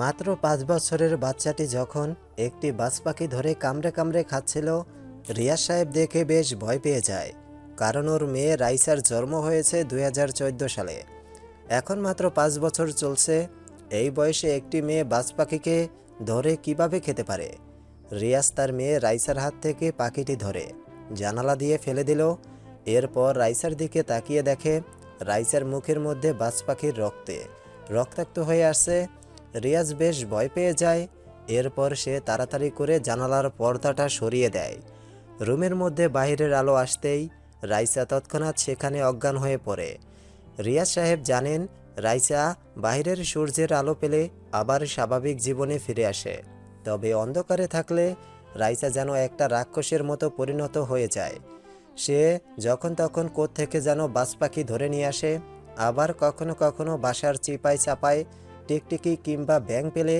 মাত্র 5 বছরের বাচ্চাটি যখন একটি বাজ পাখি ধরে কামড়ে কামড়ে খাচ্ছিল, রিয়াজ সাহেব দেখে বেশ ভয় পেয়ে যায়। কারণ ওর মেয়ে রাইসার জন্ম হয়েছে 2014 সালে। এখন মাত্র 5 বছর চলছে। এই বয়সে একটি মেয়ে বাজ পাখিকে ধরে কিভাবে খেতে পারে? রিয়াজ তার মেয়ে রাইসার হাত থেকে পাখিটি ধরে জানালা দিয়ে ফেলে দিল। এরপর রাইসার দিকে তাকিয়ে দেখে রাইসার মুখের মধ্যে বাজ পাখির রক্তাক্ত হয়ে আসছে। রিয়াজ বেশ ভয় পেয়ে যায়। এরপর সে তাড়াতাড়ি করে জানালার পর্দাটা সরিয়ে দেয়। রুমের মধ্যে বাইরের আলো আসতেই রাইসা তৎক্ষণাৎ সেখানে অজ্ঞান হয়ে পড়ে। রিয়াজ সাহেব জানেন রাইসা বাইরের সূর্যের আলো পেলে আবার স্বাভাবিক জীবনে ফিরে আসে, তবে অন্ধকারে থাকলে রাইসা যেন একটা রাক্ষসের মতো পরিণত হয়ে যায়। সে যখন তখন কোত্থেকে যেন বাজ পাখি ধরে নিয়ে আসে, আবার কখনো কখনো বাসার চিপায় চাপায় টিকটিকি কিংবা ব্যাঙ পেলে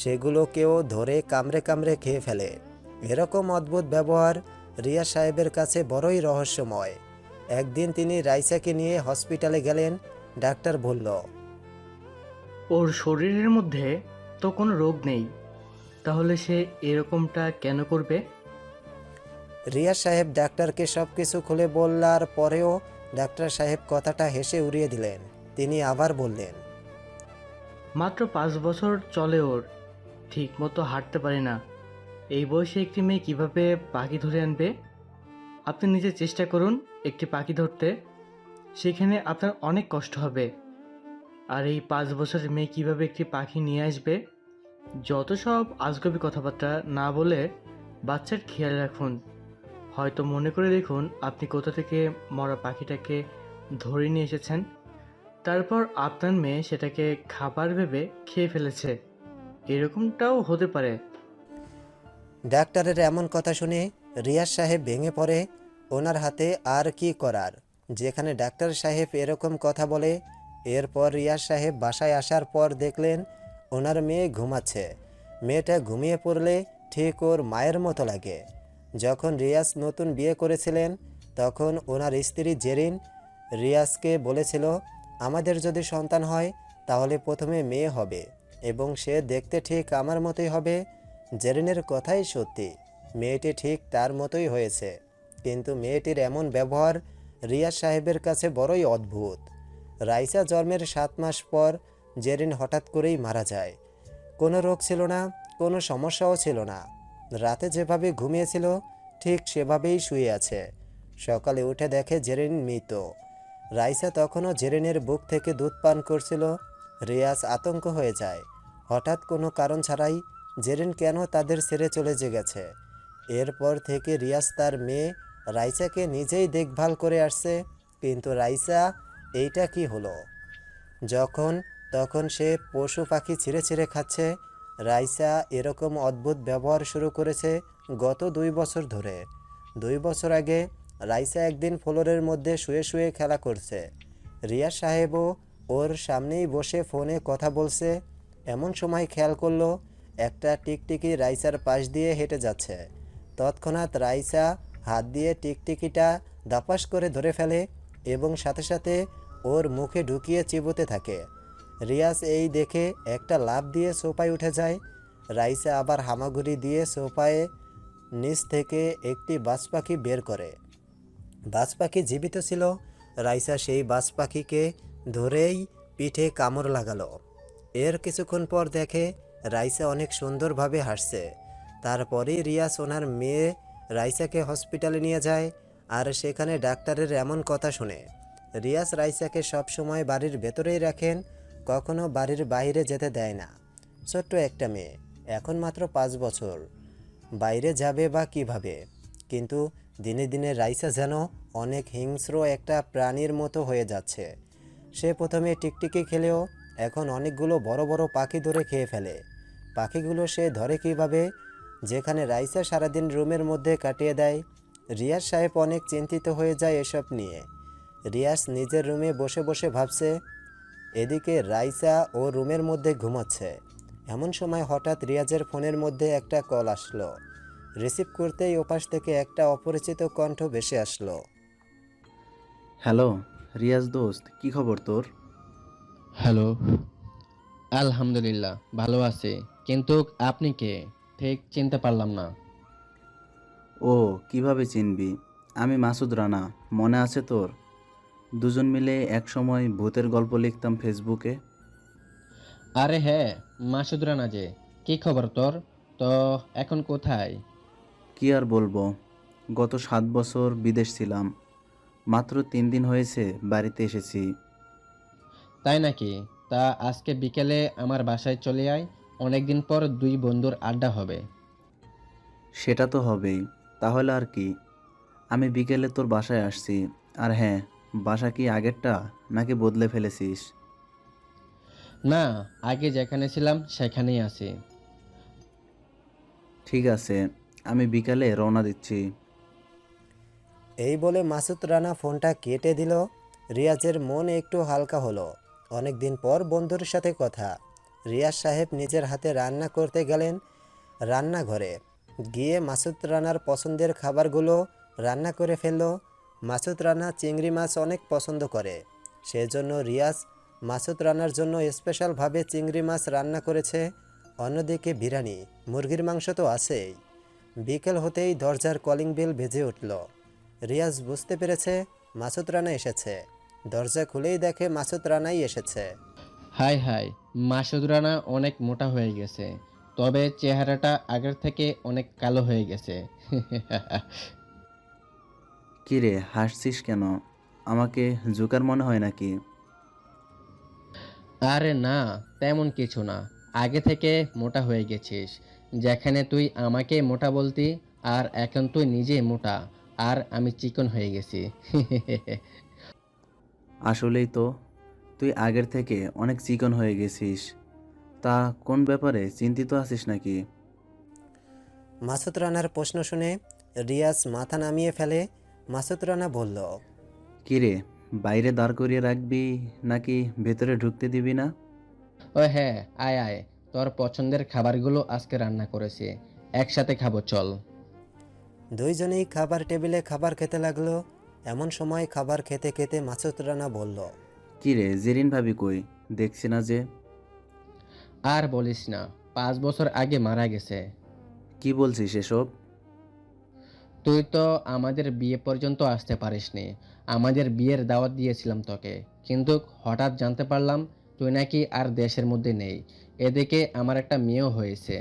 সেগুলোকেও ধরে কামড়ে কামড়ে খেয়ে ফেলে। এরকম অদ্ভুত ব্যবহার রিয়াজ সাহেবের কাছে বড়ই রহস্যময়। একদিন তিনি রাইসাকে নিয়ে হসপিটালে গেলেন। ডাক্তার বলল, ওর শরীরের মধ্যে তো কোনো রোগ নেই, তাহলে সে এরকমটা কেন করবে? রিয়াজ সাহেব ডাক্তারকে সব কিছু খুলে বলার পরেও ডাক্তার সাহেব কথাটা হেসে উড়িয়ে দিলেন। তিনি আবার বললেন, মাত্র 5 বছর চলে ওর, ঠিক মতো হাঁটতে পারে না। এই বয়সে একটি মেয়ে কিভাবে পাখি ধরে আনবে? আপনি নিজে চেষ্টা করুন একটি পাখি ধরতে, সেখানে আপনার অনেক কষ্ট হবে। আর এই 5 বছরের মেয়ে কিভাবে একটি পাখি নিয়ে আসবে? যত সব আজগুবি কথাবার্তা না বলে বাচ্চার খেয়াল রাখুন। হয়তো মনে করে দেখুন আপনি কোথা থেকে মরা পাখিটাকে ধরে নিয়ে এসেছেন, তারপর আপনার মেয়ে সেটাকে খাবার ভেবে খেয়ে ফেলেছে। এরকমটাও হতে পারে। ডাক্তারের এমন কথা শুনে রিয়াজ সাহেব ভেঙে পড়ে। ওনার হাতে আর কি করার, যেখানে ডাক্তার সাহেব এরকম কথা বলে। এরপর রিয়াজ সাহেব বাসায় আসার পর দেখলেন ওনার মেয়ে ঘুমাচ্ছে। মেয়েটা ঘুমিয়ে পড়লে ঠিক ওর মায়ের মতো লাগে। যখন রিয়াজ নতুন বিয়ে করেছিলেন তখন ওনার স্ত্রী জেরিন রিয়াজকে বলেছিল, আমাদের যদি সন্তান হয় তাহলে প্রথমে মেয়ে হবে এবং সে দেখতে ঠিক আমার মতোই হবে। জেরিনের কথাই সত্যি, মেয়েটি ঠিক তার মতোই হয়েছে। কিন্তু মেয়েটির এমন ব্যবহার রিয়াজ সাহেবের কাছে বড়ই অদ্ভুত। রাইসা জন্মের 7 মাস পর জেরিন হঠাৎ করেই মারা যায়। কোনো রোগ ছিল না, কোনো সমস্যাও ছিল না। রাতে যেভাবে ঘুমিয়েছিল ঠিক সেভাবেই শুয়ে আছে। সকালে উঠে দেখে জেরিন মৃত। রাইসা তখনও জেরিনের বুক থেকে দুধ পান করছিল। রিয়াজ আতঙ্ক হয়ে যায়। হঠাৎ কোনো কারণ ছাড়াই জেরিন কেন তাদের ছেড়ে চলে গেছে। এরপর থেকে রিয়াজ তার মেয়ে রাইসাকে নিজেই দেখভাল করে আসছে। কিন্তু রাইসা এইটা কি হলো? যখন তখন সে পশু পাখি ছিঁড়ে ছিঁড়ে খাচ্ছে। রাইসা এরকম অদ্ভুত ব্যবহার শুরু করেছে গত 2 বছর ধরে। 2 বছর আগে রাইসা একদিন ফ্লোরের মধ্যে শুয়ে শুয়ে খেলা করছে। রিয়াজ সাহেবও ওর সামনেই বসে ফোনে কথা বলছে। এমন সময় খেয়াল করলো একটা টিকটিকি রাইসার পাশ দিয়ে হেঁটে যাচ্ছে। তৎক্ষণাৎ রাইসা হাত দিয়ে টিকটিকিটা দাপাস করে ধরে ফেলে এবং সাথে সাথে ওর মুখে ঢুকিয়ে চিবোতে থাকে। রিয়াজ এই দেখে একটা লাফ দিয়ে সোফায় উঠে যায়। রাইসা আবার হামাগুড়ি দিয়ে সোফায় নিচ থেকে একটি বাজ পাখি বের করে। বাজ পাখি জীবিত ছিল। রাইসা সেই বাজ পাখিকে ধরেই পিঠে কামড় লাগালো। এর কিছুক্ষণ পর দেখে রাইসা অনেক সুন্দরভাবে হাসছে। তারপরেই রিয়াজ ওনার মেয়ে রাইসাকে হসপিটালে নিয়ে যায়। আর সেখানে ডাক্তারের এমন কথা শুনে রিয়াজ রাইসাকে সবসময় বাড়ির ভেতরেই রাখেন, কখনো বাড়ির বাইরে যেতে দেয় না। ছোট্ট একটা মেয়ে, এখন মাত্র 5 বছর, বাইরে যাবে বা কিভাবে? কিন্তু দিনে দিনে রাইসা যেন অনেক হিংস্র একটা প্রাণীর মতো হয়ে যাচ্ছে। সে প্রথমে টিকটিকি খেলেও এখন অনেকগুলো বড় বড় পাখি ধরে খেয়ে ফেলে। পাখিগুলো সে ধরে কিভাবে? যেখানে রাইসা সারাদিন রুমের মধ্যে কাটিয়ে দেয়। রিয়াজ সাহেব অনেক চিন্তিত হয়ে যায় এসব নিয়ে। রিয়াজ নিজের রুমে বসে বসে ভাবছে। এদিকে রাইসা ও রুমের মধ্যে ঘুমাচ্ছে। এমন সময় হঠাৎ রিয়াজের ফোনের মধ্যে একটা কল আসলো। রিসিভ করতেই ওপাশ থেকে একটা অপরিচিত কণ্ঠ ভেসে আসলো। হ্যালো রিয়াজ দোস্ত, কি খবর তোর? হ্যালো, আলহামদুলিল্লাহ ভালো আছি, কিন্তু আপনি কে ঠিক চিনতে পারলাম না। ও, কিভাবে চিনবি? আমি মাসুদ রানা, মনে আছে তোর? দুজন মিলে একসময় ভূতের গল্প লিখতাম ফেসবুকে। আরে হ্যাঁ, মাসুদ রানা যে। কি খবর তোর? তো এখন কোথায়? কি আর বলবো, গত 7 বছর বিদেশ ছিলাম, মাত্র 3 দিন হয়েছে বাড়িতে এসেছি। তাই নাকি? তা আজকে বিকেলে আমার বাসায় চলে আয়, অনেকদিন পর দুই বন্ধুর আড্ডা হবে। সেটা তো হবেই, তাহলে আর কি। আমি বিকেলে তোর বাসায় আসছি। আর হ্যাঁ, বাসা কি আগেরটা নাকি বদলে ফেলেছিস? না, আগে যেখানে ছিলাম সেখানেই আছি। ঠিক আছে, আমি বিকালে রওনা দিচ্ছি। এই বলে মাসুদ রানা ফোনটা কেটে দিল। রিয়াজের মন একটু হালকা হলো। অনেক দিন পর বন্ধুর সাথে কথা। রিয়াজ সাহেব নিজের হাতে রান্না করতে গেলেন রান্নাঘরে। গিয়ে মাসুদ রানার পছন্দের খাবারগুলো রান্না করে ফেলল। মাসুদ রানা চিংড়ি মাছ অনেক পছন্দ করে, সেজন্য রিয়াজ মাসুদ রানার জন্য স্পেশালভাবে চিংড়ি মাছ রান্না করেছে। অন্যদিকে বিরিয়ানি, মুরগির মাংস তো আছেই। বিকেল হতেই দরজার কলিং বেল বেজে উঠল। রিয়াজ বুঝতে পেরেছে মাসুদ রানা এসেছে। দরজা খুলেই দেখে মাসুদ রানাই এসেছে। হাই হাই, মাসুদ রানা অনেক মোটা হয়ে গেছে, তবে চেহারাটা আগের থেকে অনেক কালো হয়ে গেছে। কি রে, হাসছিস কেন? আমাকে জোকার মনে হয় নাকি? আরে না, তেমন কিছু না। আগে থেকে মোটা হয়ে গেছিস, যেখানে তুই আমাকে মোটা বলতি, আর এখন তুই নিজে মোটা, আর আমি চিকন হয়ে গেছি। আসলেই তো, তুই আগের থেকে অনেক চিকন হয়ে গেছিস। তা কোন ব্যাপারে চিন্তিত আছিস নাকি? মাসুদ রানার প্রশ্ন শুনে রিয়াজ মাথা নামিয়ে ফেলে। মাসুদ রানা বলল, কি রে, বাইরে দাঁড় করিয়ে রাখবি নাকি ভেতরে ঢুকতে দিবি না? ও হ্যাঁ, আয় আয়, তোর পছন্দের খাবারগুলো আজকে রান্না করেছি, একসাথে খাবো চল। দুইজনেই খাবার টেবিলে খাবার খেতে লাগলো। এমন সময় খাবার খেতে খেতে মাসুদ রানা বলল, কি রে, জেরিন ভাবি কই? দেখছি না যে। আর বলিস না, 5 বছর আগে মারা গেছে। কি বলছিস এসব? তুই তো আমাদের বিয়ে পর্যন্ত আসতে পারিসনি। আমাদের বিয়ের দাওয়াত দিয়েছিলাম তোকে, কিন্তু হঠাৎ জানতে পারলাম তুই নাকি আর দেশের মধ্যে নেই। এদিকে আমার একটা মেয়েও হয়েছে,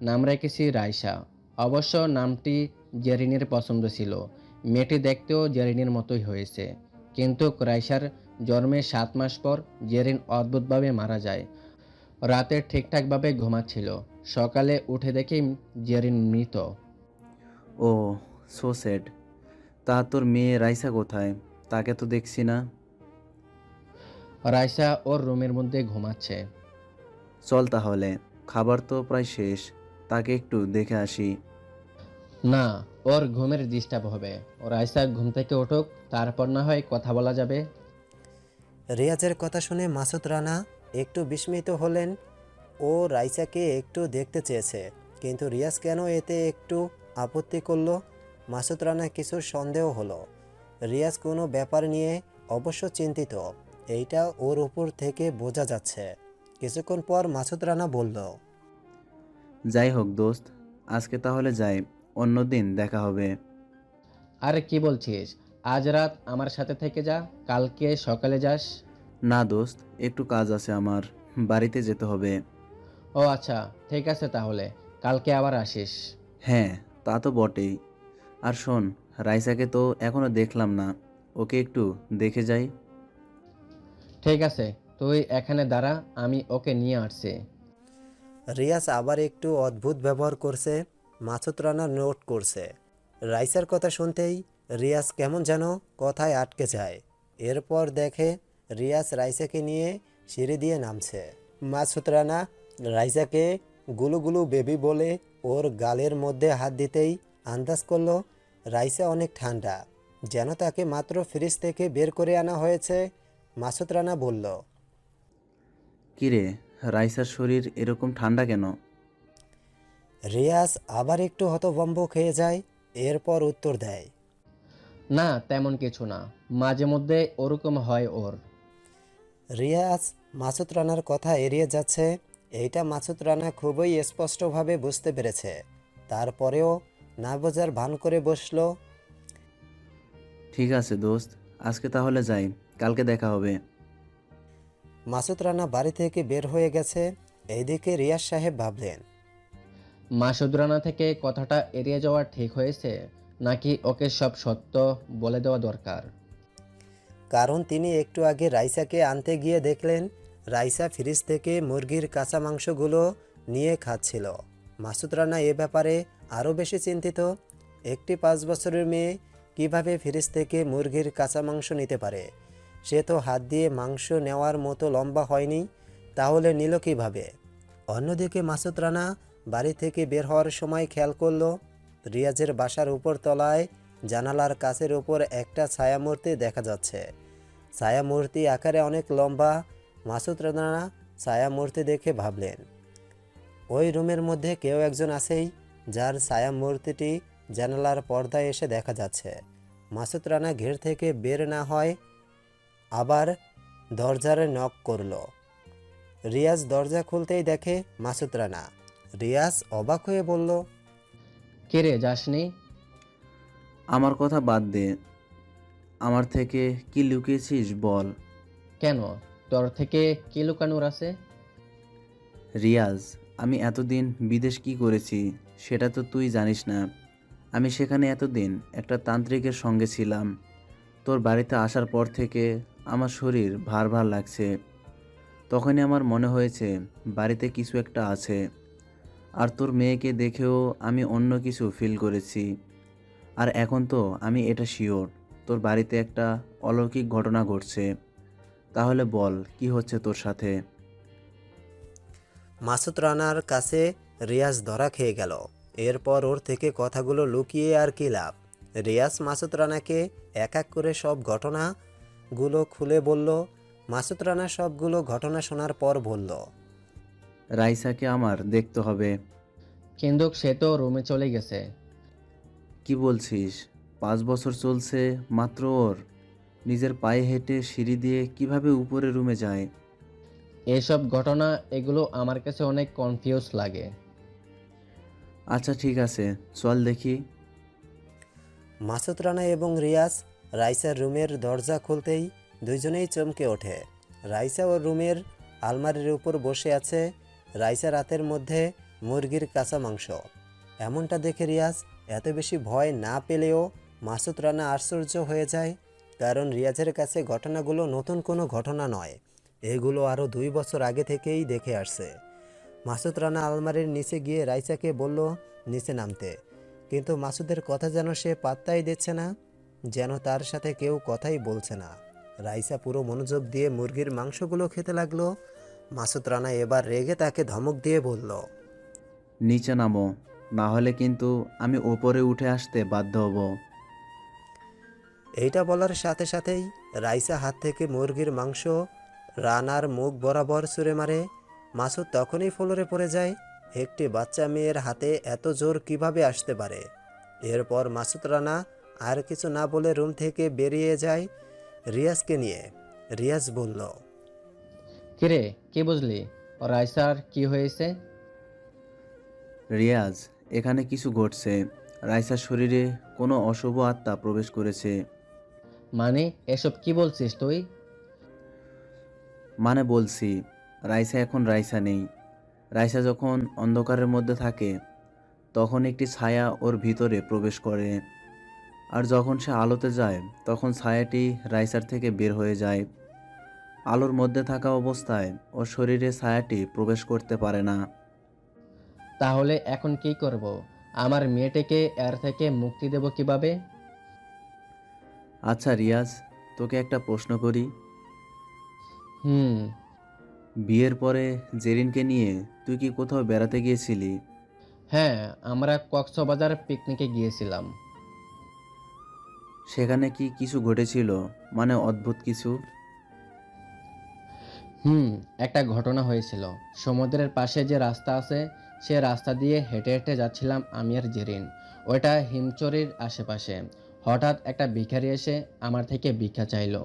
নাম রেখেছি রাইসা। অবশ্য নামটি জেরিনের পছন্দ ছিল। মেয়েটি দেখতেও জেরিনের মতোই হয়েছে, কিন্তু রাইসার জন্মের 7 মাস পর জেরিন অদ্ভুতভাবে মারা যায়। রাতে ঠিকঠাকভাবে ঘুমাচ্ছিল, সকালে উঠে দেখি জেরিন মৃত। ও, সো স্যাড। তা তোর মেয়ে রাইসা কোথায়? তাকে তো দেখছি না। রাইসা ওর রুমের মধ্যে ঘুমাচ্ছে। চল তাহলে, খাবার তো প্রায় শেষ, তাকে একটু দেখে আসি। না, ওর ঘুমের ডিস্টার্ব হবে। ও রাইসা ঘুম থেকে উঠুক, তারপর না হয় কথা বলা যাবে। রিয়াজের কথা শুনে মাসুদ রানা একটু বিস্মিত হলেন। ও রাইসাকে একটু দেখতে চেয়েছে, কিন্তু রিয়াজ কেন এতে একটু আপত্তি করলো? মাসুদ রানা কিছু সন্দেহ হলো। রিয়াজ কোনো ব্যাপার নিয়ে অবশ্য চিন্তিত, এইটা ওর উপর থেকে বোঝা যাচ্ছে। কিছুক্ষণ পর মাসুদ রানা বলল, যাই হোক দোস্ত, আজকে তাহলে যাই, অন্যদিন দেখা হবে। আরে কি বলছিস? আজ রাত আমার সাথে থেকে যা, কালকে সকালে যাস। না দোস্ত, একটু কাজ আছে আমার, বাড়িতে যেতে হবে। ও আচ্ছা, ঠিক আছে তাহলে, কালকে আবার আসিস। হ্যাঁ, তা তো বটেই। আর শোন, রাইসাকে তো এখনো দেখলাম না, ওকে একটু দেখে যাই। ঠিক আছে, তুই এখানে দাঁড়া, আমি ওকে নিয়ে আসছি। রিয়াজ আবার একটু অদ্ভুত ব্যবহার করছে। মাসুদ রানা নোট করছে। রাইসার কথা শুনতেই রিয়াজ কেমন যেন কথায় আটকে যায়। এরপর দেখে রিয়াজ রাইসাকে নিয়ে সিঁড়ি দিয়ে নামছে। মাসুদ রানা রাইসাকে গুলু গুলু বেবি বলে ওর গালের মধ্যে হাত দিতেই আন্দাজ করলো রাইসা অনেক ঠান্ডা, যেন তাকে মাত্র ফ্রিজ থেকে বের করে আনা হয়েছে। মাসুদ রানা বলল, কিরে, রাইসার শরীর এরকম ঠান্ডা কেন? রিয়াজ আবার একটু হতভম্ব খেয়ে যায়। এরপর উত্তর দেয়, না তেমন কিছু না, মাঝে মধ্যে ওরকম হয় ওর। রিয়াজ মাসুদ রানার কথা এড়িয়ে যাচ্ছে, এইটা মাসুদ রানা খুবই স্পষ্টভাবে বুঝতে পেরেছে। তারপরেও না বোঝার ভান করে বসলো। ঠিক আছে দোস্ত, আজকে তাহলে যাই, কালকে দেখা হবে। মাসুদ রানা বাড়ি থেকে বের হয়ে গেছে। এইদিকে রিয়াজ সাহেব ভাবলেন, মাসুদ রানা থেকে কথাটা এড়িয়ে যাওয়া ঠিক হয়েছে, নাকি ওকে সব সত্য বলে দেওয়া দরকার? কারণ তিনি একটু আগে রাইসাকে আনতে গিয়ে দেখলেন রাইসা ফ্রিজ থেকে মুরগির কাঁচা মাংসগুলো নিয়ে খাচ্ছিল। মাসুদ রানা এ ব্যাপারে আরও বেশি চিন্তিত। একটি 5 বছরের মেয়ে কিভাবে ফ্রিজ থেকে মুরগির কাঁচা মাংস নিতে পারে? সে তো হাত দিয়ে মাংস নেওয়ার মতো লম্বা হয়নি, তাহলে নিল কিভাবে? অন্যদিকে মাসুদ রানা বাড়ি থেকে বের হওয়ার সময় খেয়াল করলো রিয়াজের বাসার উপর তলায় জানালার কাচের উপর একটা ছায়ামূর্তি দেখা যাচ্ছে। ছায়ামূর্তি আকারে অনেক লম্বা। মাসুদ রানা ছায়ামূর্তি দেখে ভাবলেন, ওই রুমের মধ্যে কেউ একজন আছেই, যার ছায়ামূর্তিটি জানালার পর্দায় এসে দেখা যাচ্ছে। মাসুদ রানা ঘের থেকে বের না হয় আবার দরজার নক করলো। রিয়াজ দরজা খুলতেই দেখে মাসুদ রানা। রিয়াজ অবাক হয়ে বলল, কে রে, যাসনি? আমার কথা বাদ দে, আমার থেকে কি লুকিয়েছিস বল। কেন, তোর থেকে কি লুকানোর আছে? রিয়াজ, আমি এতদিন বিদেশ কি করেছি সেটা তো তুই জানিস না। আমি সেখানে এতদিন একটা তান্ত্রিকের সঙ্গে ছিলাম। তোর বাড়িতে আসার পর থেকে আমার শরীর ভার ভার লাগছে। তখনই আমার মনে হয়েছে বাড়িতে কিছু একটা আছে। আর তোর মেয়েকে দেখেও আমি অন্য কিছু ফিল করেছি। আর এখন তো আমি এটা শিওর তোর বাড়িতে একটা অলৌকিক ঘটনা ঘটছে। তাহলে বল, কি হচ্ছে তোর সাথে? মাসুদ রানার কাছে রিয়াজ ধরা খেয়ে গেল। এরপর ওর থেকে কথাগুলো লুকিয়ে আর কি লাভ? রিয়াজ মাসুদ রানাকে এক এক করে সব ঘটনাগুলো খুলে বলল। মাসুদ রানা সবগুলো ঘটনা শোনার পর বলল, রাইসাকে আমার দেখতে হবে। কিন্তু সে তো রুমে চলে গেছে। কি বলছিস? 5 বছর চলছে মাত্র ওর? নিজের পায়ে হেঁটে সিঁড়ি দিয়ে কিভাবে উপরে রুমে যায়? এসব ঘটনা এগুলো আমার কাছে অনেক কনফিউজ লাগে। আচ্ছা ঠিক আছে, চল দেখি। মাসুদ রানা এবং রিয়াজ রাইসার রুমের দরজা খুলতেই দুইজনেই চমকে ওঠে। রাইসা ওর রুমের আলমারির উপর বসে আছে। রাইসা রাতের মধ্যে মুরগির কাঁচা মাংস। এমনটা দেখে রিয়াজ এত বেশি ভয় না পেলেও মাসুদ রানা আশ্চর্য হয়ে যায়। কারণ রিয়াজের কাছে ঘটনাগুলো নতুন কোনো ঘটনা নয়, এগুলো আরও 2 বছর আগে থেকেই দেখে আসছে। মাসুদ রানা আলমারির নিচে গিয়ে রাইসাকে বলল নিচে নামতে, কিন্তু মাসুদের কথা যেন সে পাত্তাই দিচ্ছে না, যেন তার সাথে কেউ কথাই বলছে না। রাইসা পুরো মনোযোগ দিয়ে মুরগির মাংসগুলো খেতে লাগলো। মাসুদ রানা এবার রেগে তাকে ধমক দিয়ে বলল, নিচে নামো, না হলে কিন্তু আমি ওপরে উঠে আসতে বাধ্য হব। এইটা বলার সাথে সাথেই রাইসা হাত থেকে মুরগির মাংস রানার মুখ বরাবর ছুঁড়ে মারে। মাসুদ তখনই ফ্লোরে পড়ে যায়। একটি বাচ্চা মেয়ের হাতে এত জোর কিভাবে আসতে পারে? এরপর মাসুদ রানা আর কিছু না বলে রুম থেকে বেরিয়ে যায় রিয়াজকে নিয়ে। রিয়াজ বলল, কিরে, কি বুঝলি? রাইসার কি হয়েছে? রিয়াজ, এখানে কিছু ঘটছে। রাইসার শরীরে কোনো অশুভ আত্মা প্রবেশ করেছে। মানে এসব কি বলছিস তুই? মানে বলছি, রাইসা এখন রাইসা নেই। রাইসা যখন অন্ধকারের মধ্যে থাকে তখন একটি ছায়া ওর ভিতরে প্রবেশ করে। আর যখন সে আলোতে যায় তখন ছায়াটি রাইসার থেকে বের হয়ে যায়। আলোর মধ্যে থাকা অবস্থায় ওর শরীরে ছায়াটি প্রবেশ করতে পারে না। তাহলে এখন কি করব? আমার মেয়েটাকে এর থেকে মুক্তি দেব কিভাবে? আচ্ছা রিয়াজ, তোকে একটা প্রশ্ন করি। হুম। বিয়ের পরে জেরিনকে নিয়ে তুই কি কোথাও বেড়াতে গিয়েছিলি? হ্যাঁ, আমরা কক্সবাজার পিকনিকে গিয়েছিলাম। সেখানে কি কিছু ঘটেছিল, মানে অদ্ভুত কিছু? একটা ঘটনা হয়েছিল। সমুদ্রের পাশে যে রাস্তা আছে, সে রাস্তা দিয়ে হেঁটে হেঁটে যাচ্ছিলাম আমি আর জেরিন। ওইটা হিমচরের আশেপাশে। হঠাৎ একটা ভিখারি এসে আমার থেকে ভিক্ষা চাইলো।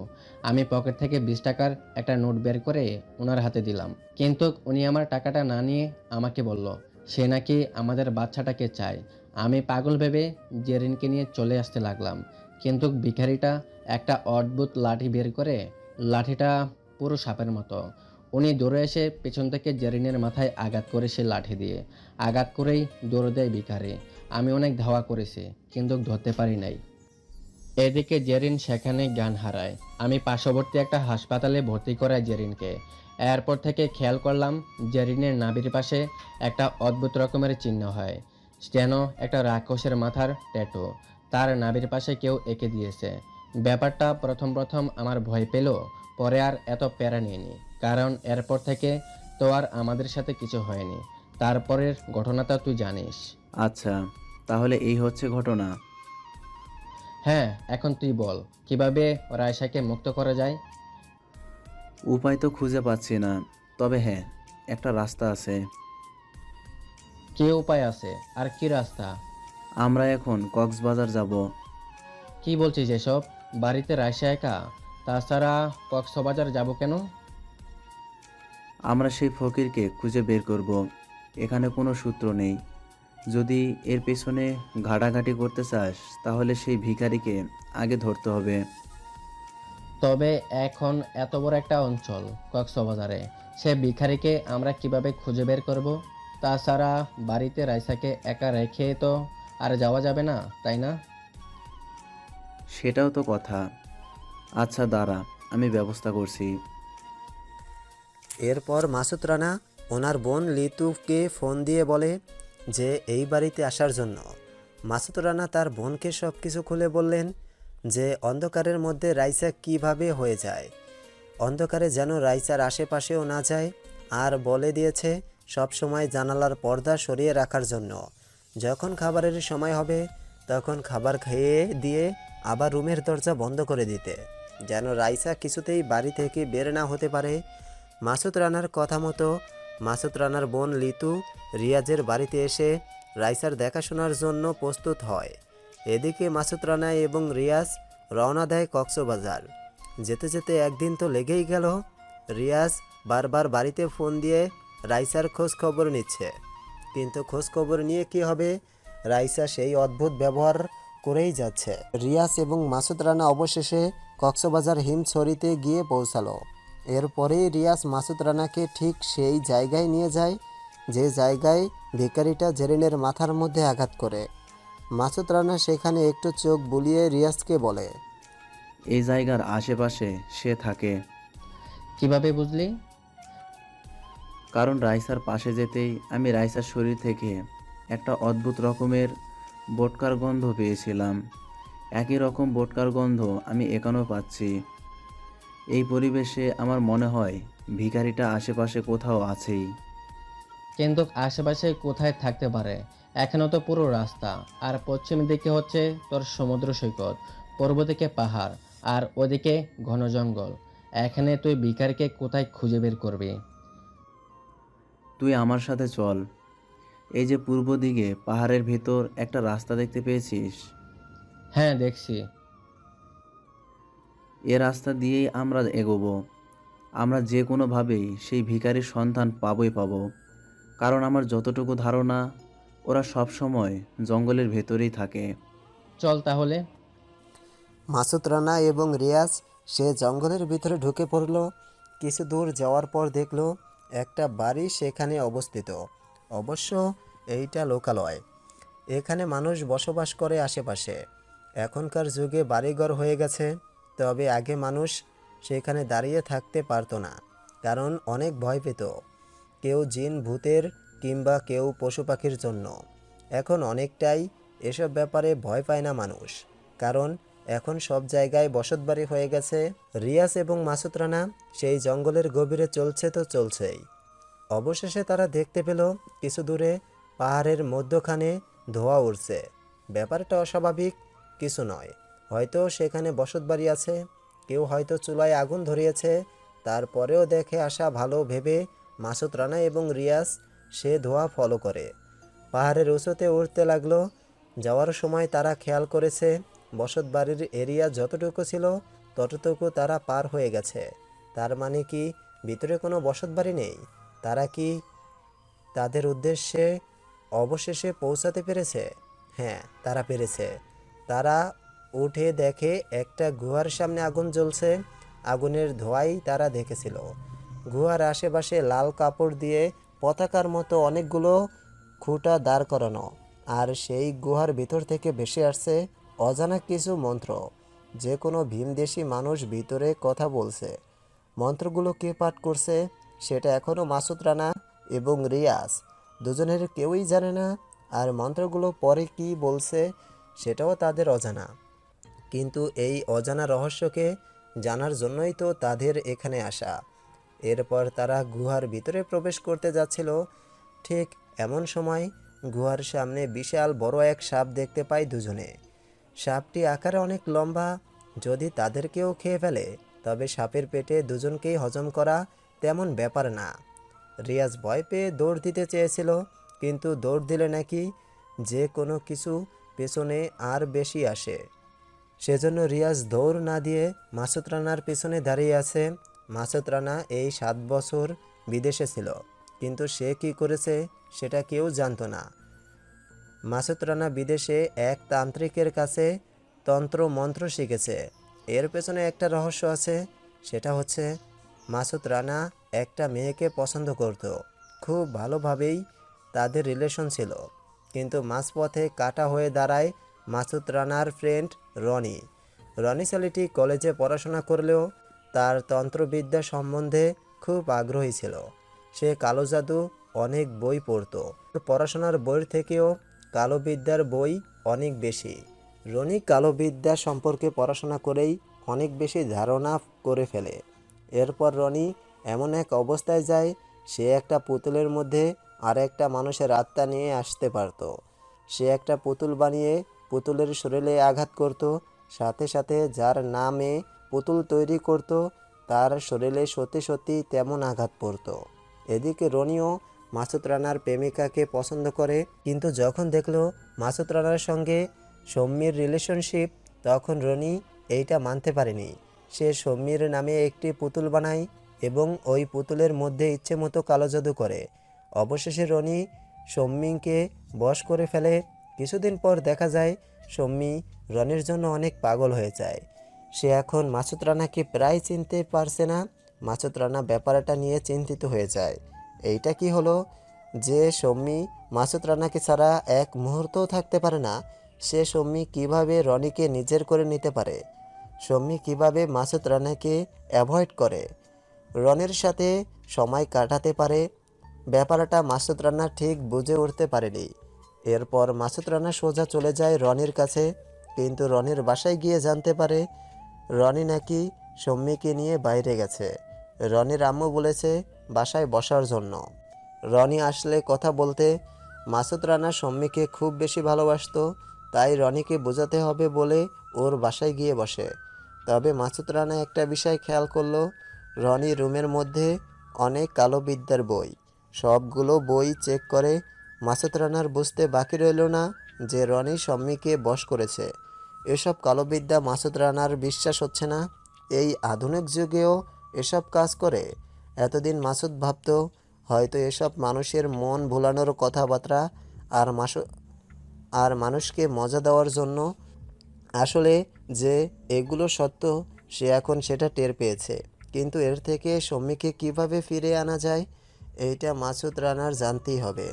আমি পকেট থেকে 20 টাকার একটা নোট বের করে ওনার হাতে দিলাম, কিন্তু উনি আমার টাকাটা না নিয়ে আমাকে বলল সে নাকি আমাদের বাচ্চাটাকে চায়। আমি পাগল ভেবে জেরিনকে নিয়ে চলে আসতে লাগলাম, কিন্তু ভিখারিটা একটা অদ্ভুত লাঠি বের করে, লাঠিটা পুরো সাপের মতো। উনি দৌড়ে এসে পেছন থেকে জেরিনের মাথায় আঘাত করে, সে লাঠি দিয়ে আঘাত করেই দৌড়ে দেয় ভিখারি। আমি অনেক ধাওয়া করেছি, কিন্তু ধরতে পারি নাই। এদিকে জেরিন সেখানে জ্ঞান হারায়। আমি পার্শ্ববর্তী একটা হাসপাতালে ভর্তি করাই জেরিনকে। এরপর থেকে খেয়াল করলাম জেরিনের নাভির পাশে একটা অদ্ভুত রকমের চিহ্ন হয়, যেন একটা রাক্ষসের মাথার ট্যাটু তার নাভির পাশে কেউ এঁকে দিয়েছে। ব্যাপারটা প্রথম প্রথম আমার ভয় পেল, পরে আর এত প্যারা নিইনি, কারণ এরপর থেকে তো আর আমাদের সাথে কিছু হয়নি। তারপরের ঘটনাটা তুই জানিস। আচ্ছা, তাহলে এই হচ্ছে ঘটনা। হ্যাঁ, এখন তুই বল কিভাবে রায়সাকে মুক্ত করা যায়। উপায় তো খুঁজে পাচ্ছি না, তবে হ্যাঁ, একটা রাস্তা আছে। কি উপায় আছে? আর কি রাস্তা? আমরা এখন কক্সবাজার যাব। কি বলছিস এসব? বাড়িতে রায়সা একা, তাছাড়া কক্সবাজার যাব কেন? আমরা সেই ফকিরকে খুঁজে বের করব। এখানে কোনো সূত্র নেই। যদি এর পেছনে ঘাটাঘাটি করতে চাস তাহলে সেই ভিখারিকে আগে ধরতে হবে। তবে এখন এত বড় একটা অঞ্চল কক্সবাজারে, সে ভিখারিকে আমরা কিভাবে খুঁজে বের করব? তাছাড়া বাড়িতে রায়সাকে একা রেখে তো আর যাওয়া যাবে না, তাই না? সেটাও তো কথা। আচ্ছা দাঁড়া, আমি ব্যবস্থা করছি। এরপর মাসুদ রানা ওনার বোন লিতুকে ফোন দিয়ে বলে যে এই বাড়িতে আসার জন্য। মাসুদ রানা তার বোনকে সব কিছু খুলে বললেন যে অন্ধকারের মধ্যে রাইসা কিভাবে হয়ে যায়, অন্ধকারে যেন রাইসার আশেপাশেও না যায়, আর বলে দিয়েছে সব সময় জানালার পর্দা সরিয়ে রাখার জন্য। যখন খাবারের সময় হবে তখন খাবার খেয়ে দিয়ে আবার রুমের দরজা বন্ধ করে দিতে, যেন রাইসা কিছুতেই বাড়ি থেকে বের না হতে পারে। মাসুদ রানার কথা মতো মাসুদ রানার বোন লিতু রিয়াজের বাড়িতে এসে রাইসার দেখাশোনার জন্য প্রস্তুত হয়। এদিকে মাসুদ রানা এবং রিয়াজ রওনা দেয় কক্সবাজার। যেতে যেতে একদিন তো লেগেই গেল। রিয়াজ বারবার বাড়িতে ফোন দিয়ে রাইসার খোঁজ খবর নিচ্ছে, কিন্তু খোঁজ খবর নিয়ে কি হবে, রাইসা সেই অদ্ভুত ব্যবহার করেই যাচ্ছে। রিয়াজ এবং মাসুদ রানা অবশেষে কক্সবাজার হিমছড়িতে গিয়ে পৌঁছালো। এরপরেই রিয়াজ মাসুদ রানাকে ঠিক সেই জায়গায় নিয়ে যায় যে জায়গায় ভিখারিটা জেরিনের মাথার মধ্যে আঘাত করে। মাসুদ রানা সেখানে একটু চোখ বুলিয়ে রিয়াজকে বলে, এই জায়গার আশেপাশে সে থাকে। কিভাবে বুঝলি? কারণ রাইসার পাশে যেতেই আমি রাইসার শরীর থেকে একটা অদ্ভুত রকমের বোটকার গন্ধ পেয়েছিলাম। একই রকম বোটকার গন্ধ আমি এখানেও পাচ্ছি। এই পরিবেশে আমার মনে হয় ভিখারিটা আশেপাশে কোথাও আছেই। কিন্তু আশেপাশে কোথায় থাকতে পারে? এখনো তো পুরো রাস্তা, আর পশ্চিম দিকে হচ্ছে তোর সমুদ্র সৈকত, পূর্ব দিকে পাহাড়, আর ওদিকে ঘন জঙ্গল। এখানে তুই ভিখারিকে কোথায় খুঁজে বের করবি? তুই আমার সাথে চল। এই যে পূর্ব দিকে পাহাড়ের ভেতর একটা রাস্তা দেখতে পেয়েছিস? হ্যাঁ, দেখছি। এ রাস্তা দিয়েই আমরা এগোবো। আমরা যে কোনোভাবেই সেই ভিখারির সন্ধান পাবই পাবো। কারণ আমার যতটুকু ধারণা ওরা সব সময় জঙ্গলের ভেতরেই থাকে। চল তাহলে। মাসুদ রানা এবং রিয়াজ সে জঙ্গলের ভিতরে ঢুকে পড়ল। কিছু দূর যাওয়ার পর দেখল একটা বাড়ি সেখানে অবস্থিত। অবশ্য এইটা লোকালয়, এখানে মানুষ বসবাস করে আশেপাশে। এখনকার যুগে বাড়িঘর হয়ে গেছে, তবে আগে মানুষ সেখানে দাঁড়িয়ে থাকতে পারতো না, কারণ অনেক ভয় পেত, কেউ জিন ভূতের কিংবা কেউ পশু পাখির জন্য। এখন অনেকটাই এসব ব্যাপারে ভয় পায় না মানুষ, কারণ এখন সব জায়গায় বসতবাড়ি হয়ে গেছে। রিয়াজ এবং মাসুদ রানা সেই জঙ্গলের গভীরে চলছে তো চলছেই। অবশেষে তারা দেখতে পেল কিছু দূরে পাহাড়ের মধ্যখানে ধোঁয়া উঠছে। ব্যাপারটা অস্বাভাবিক কিছু নয়, হয়তো সেখানে বসতবাড়ি আছে, কেউ হয়তো চুলায় আগুন ধরিয়েছে। তারপরেও দেখে আসা ভালো ভেবে মাসুদ রানা এবং রিয়াজ সে ধোঁয়া ফলো করে পাহাড়ের উঁচুতে উঠতে লাগলো। যাওয়ার সময় তারা খেয়াল করেছে বসত বাড়ির এরিয়া যতটুকু ছিল ততটুকু তারা পার হয়ে গেছে। তার মানে কি ভিতরে কোনো বসত বাড়ি নেই? তারা কি তাদের উদ্দেশ্যে অবশেষে পৌঁছাতে পেরেছে? হ্যাঁ, তারা পেরেছে। তারা উঠে দেখে একটা গুহার সামনে আগুন জ্বলছে। আগুনের ধোঁয়াই তারা দেখেছিল। গুহার আশেপাশে লাল কাপড় দিয়ে পতাকার মতো অনেকগুলো খুঁটা দাঁড় করানো, আর সেই গুহার ভিতর থেকে ভেসে আসছে অজানা কিছু মন্ত্র। যে কোনো ভীমদেশী মানুষ ভিতরে কথা বলছে। মন্ত্রগুলো কে পাঠ করছে সেটা এখনও মাসুদ রানা এবং রিয়াজ দুজনের কেউই জানে না। আর মন্ত্রগুলো পরে কি বলছে সেটাও তাদের অজানা। কিন্তু এই অজানা রহস্যকে জানার জন্যই তো তাদের এখানে আসা। এরপর তারা গুহার ভিতরে প্রবেশ করতে যাচ্ছিল। ঠিক এমন সময় গুহার সামনে বিশাল বড় এক সাপ দেখতে পায় দুজনে। সাপটি আকারে অনেক লম্বা। যদি তাদেরকেও খেয়ে ফেলে তবে সাপের পেটে দুজনকেই হজম করা তেমন ব্যাপার না। রিয়াজ ভয় পেয়ে দৌড় দিতে চেয়েছিল, কিন্তু দৌড় দিলে নাকি যে কোনো কিছু পেছনে আর বেশি আসে। সেজন্য রিয়াজ দৌড় না দিয়ে মাসুদ রানার পেছনে দাঁড়িয়ে আছে। মাসুদ রানা এই 7 বছর বিদেশে ছিল, কিন্তু সে কি করেছে সেটা কেউ জানতো না। মাসুদ রানা বিদেশে এক তান্ত্রিকের কাছে তন্ত্র মন্ত্র শিখেছে। এর পেছনে একটা রহস্য আছে। সেটা হচ্ছে মাসুদ রানা একটা মেয়েকে পছন্দ করত। খুব ভালোভাবেই তাদের রিলেশন ছিল, কিন্তু মাঝপথে কাটা হয়ে দাঁড়ায় মাসুদ রানার ফ্রেন্ড রনি। রনি ছেলেটি কলেজে পড়াশোনা করলেও তার তন্ত্রবিদ্যা সম্বন্ধে খুব আগ্রহী ছিল। সে কালো জাদু অনেক বই পড়তো। পড়াশোনার বইয়ের থেকেও কালো বিদ্যার বই অনেক বেশি। রনি কালো বিদ্যা সম্পর্কে পড়াশোনা করেই অনেক বেশি ধারণা করে ফেলে। এরপর রনি এমন এক অবস্থায় যায়, সে একটা পুতুলের মধ্যে আর একটা মানুষের আত্মা নিয়ে আসতে পারত। সে একটা পুতুল বানিয়ে পুতুলের শরীরে আঘাত করত, সাথে সাথে যার নামে পুতুল তৈরি করত তার শরীরে সত্যি সত্যি তেমন আঘাত পড়ত। এদিকে রনিও মাসুদ রানার প্রেমিকাকে পছন্দ করে, কিন্তু যখন দেখলো মাসুদ রানার সঙ্গে সৌম্যের রিলেশনশিপ, তখন রনি এইটা মানতে পারেনি। সে সৌম্যের নামে একটি পুতুল বানায় এবং ওই পুতুলের মধ্যে ইচ্ছে মতো কালো জাদু করে। অবশেষে রনি সৌম্যকে বশ করে ফেলে। কিছুদিন পর দেখা যায় সৌম্যি রনির জন্য অনেক পাগল হয়ে যায়। সে এখন মাসুদ রানাকে প্রায় চিনতে পারছে না। মাসুদ রানা ব্যাপারটা নিয়ে চিন্তিত হয়ে যায়। এইটা কি হলো যে সৌম্যি মাসুদ রানাকে ছাড়া এক মুহূর্তও থাকতে পারে না? সে সৌম্যি কিভাবে রনিকে নিজের করে নিতে পারে? সৌম্যি কিভাবে মাসুদ রানাকে অ্যাভয়েড করে রনির সাথে সময় কাটাতে পারে? ব্যাপারটা মাসুদ রানা ঠিক বুঝে উঠতে পারেনি। এরপর মাসুদ রানা সোজা চলে যায় রনির কাছে, কিন্তু রনির বাসায় গিয়ে জানতে পারে রনি নাকি সৌম্যকে নিয়ে বাইরে গেছে। রনির আম্মু বলেছে বাসায় বসার জন্য। রনি আসলে কথা বলতে। মাসুদ রানা সৌম্যকে খুব বেশি ভালোবাসতো, তাই রনিকে বোঝাতে হবে বলে ওর বাসায় গিয়ে বসে। তবে মাসুদ রানা একটা বিষয় খেয়াল করলো, রনি রুমের মধ্যে অনেক কালো বিদ্যার বই। সবগুলো বই চেক করে মাসুদ রানার বুঝতে বাকি রইল না যে রনি সৌম্যকে বশ করেছে। এসব কালো বিদ্যা মাসুদ রানার বিশ্বাস হচ্ছে না। এই আধুনিক যুগেও এসব কাজ করে? এতদিন মাসুদ ভাবত হয়তো এসব মানুষের মন ভোলানোর কথাবার্তা আর মানুষকে মজা দেওয়ার জন্য। আসলে যে এগুলো সত্য, সে এখন সেটা টের পেয়েছে। কিন্তু এর থেকে সৌম্যকে কিভাবে ফিরে আনা যায় এইটা মাসুদ রানার জানতেই হবে।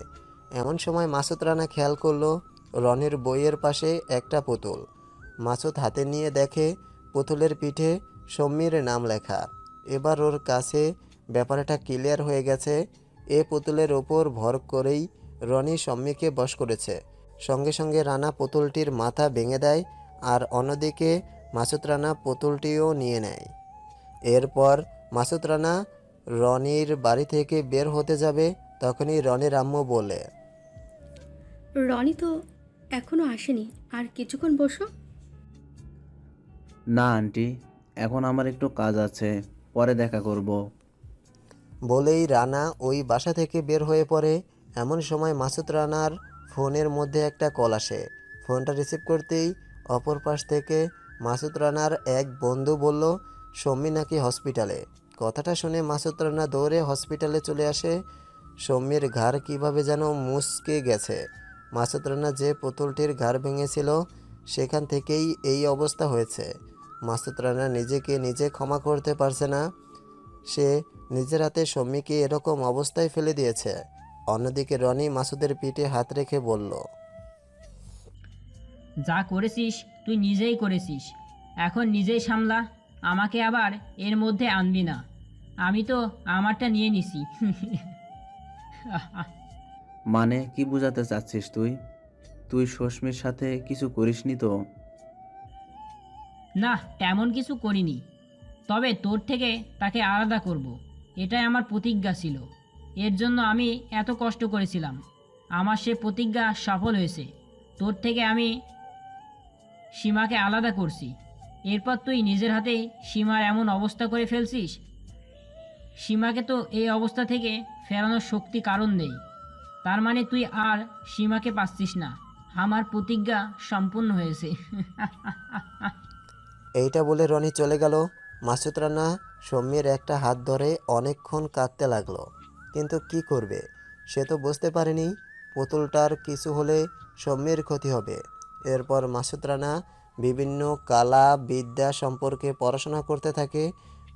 এমন সময় মাসুদ রানা খেয়াল করলো রনির বইয়ের পাশে একটা পুতুল। মাসুদ হাতে নিয়ে দেখে পুতুলের পিঠে সৌম্যের নাম লেখা। এবার ওর কাছে ব্যাপারটা ক্লিয়ার হয়ে গেছে। এ পুতুলের ওপর ভর করেই রনি সৌম্যকে বশ করেছে। সঙ্গে সঙ্গে রানা পুতুলটির মাথা ভেঙে দেয়, আর অন্যদিকে মাসুদ রানা পুতুলটিও নিয়ে নেয়। এরপর মাসুদ রানা রনির বাড়ি থেকে বের হতে যাবে, তখনই রনির আম্মু বলে, রনি তো এখনো আসেনি, আর কিছুক্ষণ বসো। না আন্টি, এখন আমার একটু কাজ আছে, পরে দেখা করব। বলেই রানা ওই বাসা থেকে বের হয়ে পড়ে। এমন সময় মাসুদ রানার ফোনের মধ্যে একটা কল আসে। ফোনটা রিসিভ করতেই অপর পাশ থেকে মাসুদ রানার এক বন্ধু বলল সম্মি নাকি হসপিটালে। কথাটা শুনে মাসুদ রানা দৌড়ে হসপিটালে চলে আসে। সম্মির ঘাড় কিভাবে যেন মুচকে গেছে। মাসুদ রানা যে পুতুলটির ঘাড় ভেঙেছিল সেখান থেকেই এই অবস্থা হয়েছে। মাসুদ রানা নিজেকে নিজে ক্ষমা করতে পারছে না। সে নিজের হাতে সম্মিকে এরকম অবস্থায় ফেলে দিয়েছে। অন্যদিকে রনি মাসুদের পিঠে হাত রেখে বলল, যা করেছিস তুই নিজেই করেছিস, এখন নিজেই সামলা, আমাকে আবার এর মধ্যে আনবি না। আমি তো আমারটা নিয়ে নিছি। মানে কি বোঝাতে চাচ্ছিস তুই? তুই সুস্মির সাথে কিছু করিসনি তো? না, তেমন কিছু করিনি, তবে তোর থেকে তাকে আলাদা করব, এটাই আমার প্রতিজ্ঞা ছিল। এর জন্য আমি এত কষ্ট করেছিলাম, আমার সে প্রতিজ্ঞা সফল হয়েছে। তোর থেকে আমি সীমাকে আলাদা করছি, এরপর তুই নিজের হাতেই সীমার এমন অবস্থা করে ফেলছিস। সীমাকে তো এই অবস্থা থেকে ফেরানোর শক্তি কারণ নেই, তার মানে তুই আর সীমাকে পাচ্ছিস না। আমার প্রতিজ্ঞা সম্পূর্ণ হয়েছে। এইটা বলে রনি চলে গেল। মাসুদ রানা সম্মির একটা হাত ধরে অনেকক্ষণ কাঁদতে লাগলো, কিন্তু কি করবে? সে তো বুঝতে পারেনি পুতুলটার কিছু হলে সম্মির ক্ষতি হবে। এরপর মাসুদ রানা বিভিন্ন কালা বিদ্যা সম্পর্কে পড়াশোনা করতে থাকে।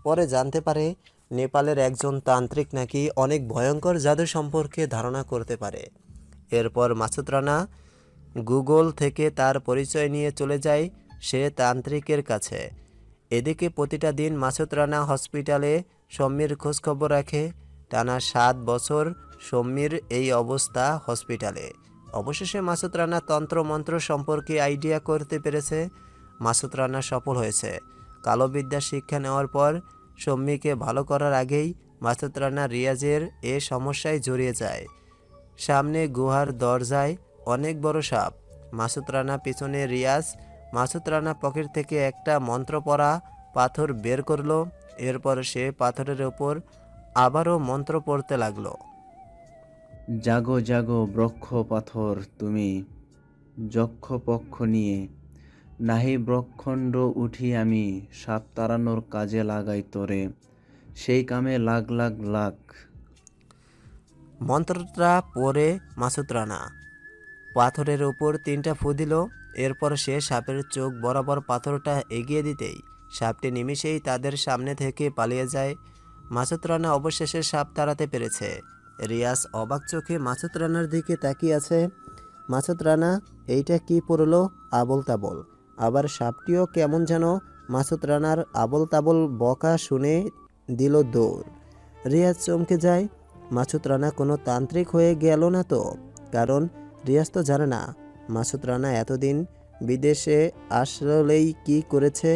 পরে জানতে পারে নেপালের একজন তান্ত্রিক নাকি অনেক ভয়ঙ্কর জাদু সম্পর্কে ধারণা করতে পারে। এরপর মাসুদ রানা গুগল থেকে তার পরিচয় নিয়ে চলে যায় সে তান্ত্রিকের কাছে। এদিকে প্রতিটা দিন মাসুদ রানা হসপিটালে সম্মির খোঁজখবর রাখে। টানা 7 বছর সম্মির এই অবস্থা হসপিটালে। অবশেষে মাসুদ রানা তন্ত্রমন্ত্র সম্পর্কে আইডিয়া করতে পেরেছে। মাসুদ রানা সফল হয়েছে। কালো বিদ্যা শিক্ষা নেওয়ার পর সম্মিকে ভালো করার আগেই মাসুদ রানা রিয়াজের এ সমস্যায় জড়িয়ে যায়। সামনে গুহার দরজায় অনেক বড় সাপ। মাসুদ রানা পিছনে রিয়াজ। মাসুদ রানা পকেট থেকে একটা মন্ত্র পড়া পাথর বের করলো। এরপর সে পাথরের ওপর আবারও মন্ত্র পড়তে লাগলো। জাগো জাগো ব্রক্ষ পাথর তুমি, যক্ষ পক্ষ নিয়ে নাহি ব্রক্ষণ্ড উঠি আমি, সাপ তাড়ানোর কাজে লাগাই তোরে, সেই কামে লাগ লাগ লাগ। মন্ত্রটা পড়ে মাসুদ রানা পাথরের ওপর 3টা ফু দিল। এরপর সে সাপের চোখ বরাবর পাথরটা এগিয়ে দিতেই সাপটি নিমিষেই তাদের সামনে থেকে পালিয়ে যায়। মাসুদ রানা অবশেষে সাপ তাড়াতে পেরেছে। রিয়াজ অবাক চোখে মাসুদ রানার দিকে তাকিয়ে আছে। মাসুদ রানা এইটা কি পড়লো আবল তাবল? আবার সাপটিও কেমন যেন মাসুদ রানার আবল তাবল বকা শুনে দিল দৌড়। রিয়াজ চমকে যায়। মাসুদ রানা কোনো তান্ত্রিক হয়ে গেল না তো? কারণ রিয়াজ তো জানে না মাসুদ রানা এতদিন বিদেশে আসলেই কি করেছে।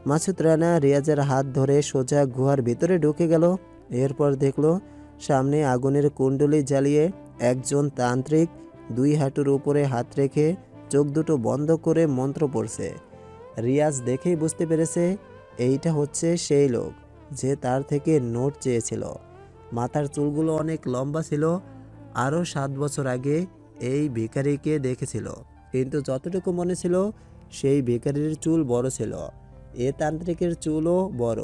মাসুদ রানা রিয়াজের হাত ধরে সোজা গুহার ভিতরে ঢুকে গেল। এরপর দেখলো সামনে আগুনের কুণ্ডলি জ্বালিয়ে একজন তান্ত্রিক 2 হাঁটুর উপরে হাত রেখে চোখ দুটো বন্ধ করে মন্ত্র পড়ছে। রিয়াজ দেখেই বুঝতে পেরেছে এইটা হচ্ছে সেই লোক যে তার থেকে নোট চেয়েছিল। মাথার চুলগুলো অনেক লম্বা ছিল। আরও 7 বছর আগে এই ভিখারিকে দেখেছিল, কিন্তু যতটুকু মনে ছিল সেই ভিখারির চুল বড় ছিল। এ তান্ত্রিকের চুলও বড়।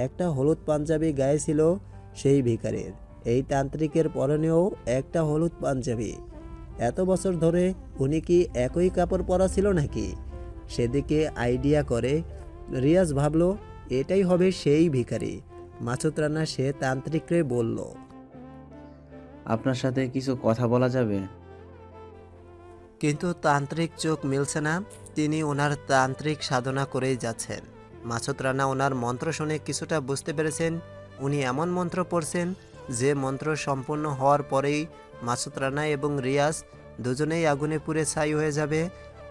একটা হলুদ পাঞ্জাবি গায়ে ছিল সেই ভিখারির। এই তান্ত্রিকের পরনেও একটা হলুদ পাঞ্জাবি। এত বছর ধরে উনি কি একই কাপড় পরা ছিল নাকি? সেদিকে আইডিয়া করে রিয়াজ ভাবলো এটাই হবে সেই ভিখারি। মাসুদ রানা সে তান্ত্রিকরে বলল, আপনার সাথে কিছু কথা বলা যাবে? কিন্তু তান্ত্রিক চোখ মিলছে না। তিনি ওনার তান্ত্রিক সাধনা করেই যাচ্ছেন। মাসুদ রানা ওনার মন্ত্র শুনে কিছুটা বুঝতে পেরেছেন। উনি এমন মন্ত্র পড়ছেন যে মন্ত্র সম্পূর্ণ হওয়ার পরেই মাসুদ রানা এবং রিয়াজ দুজনেই আগুনে পুড়ে ছাই হয়ে যাবে।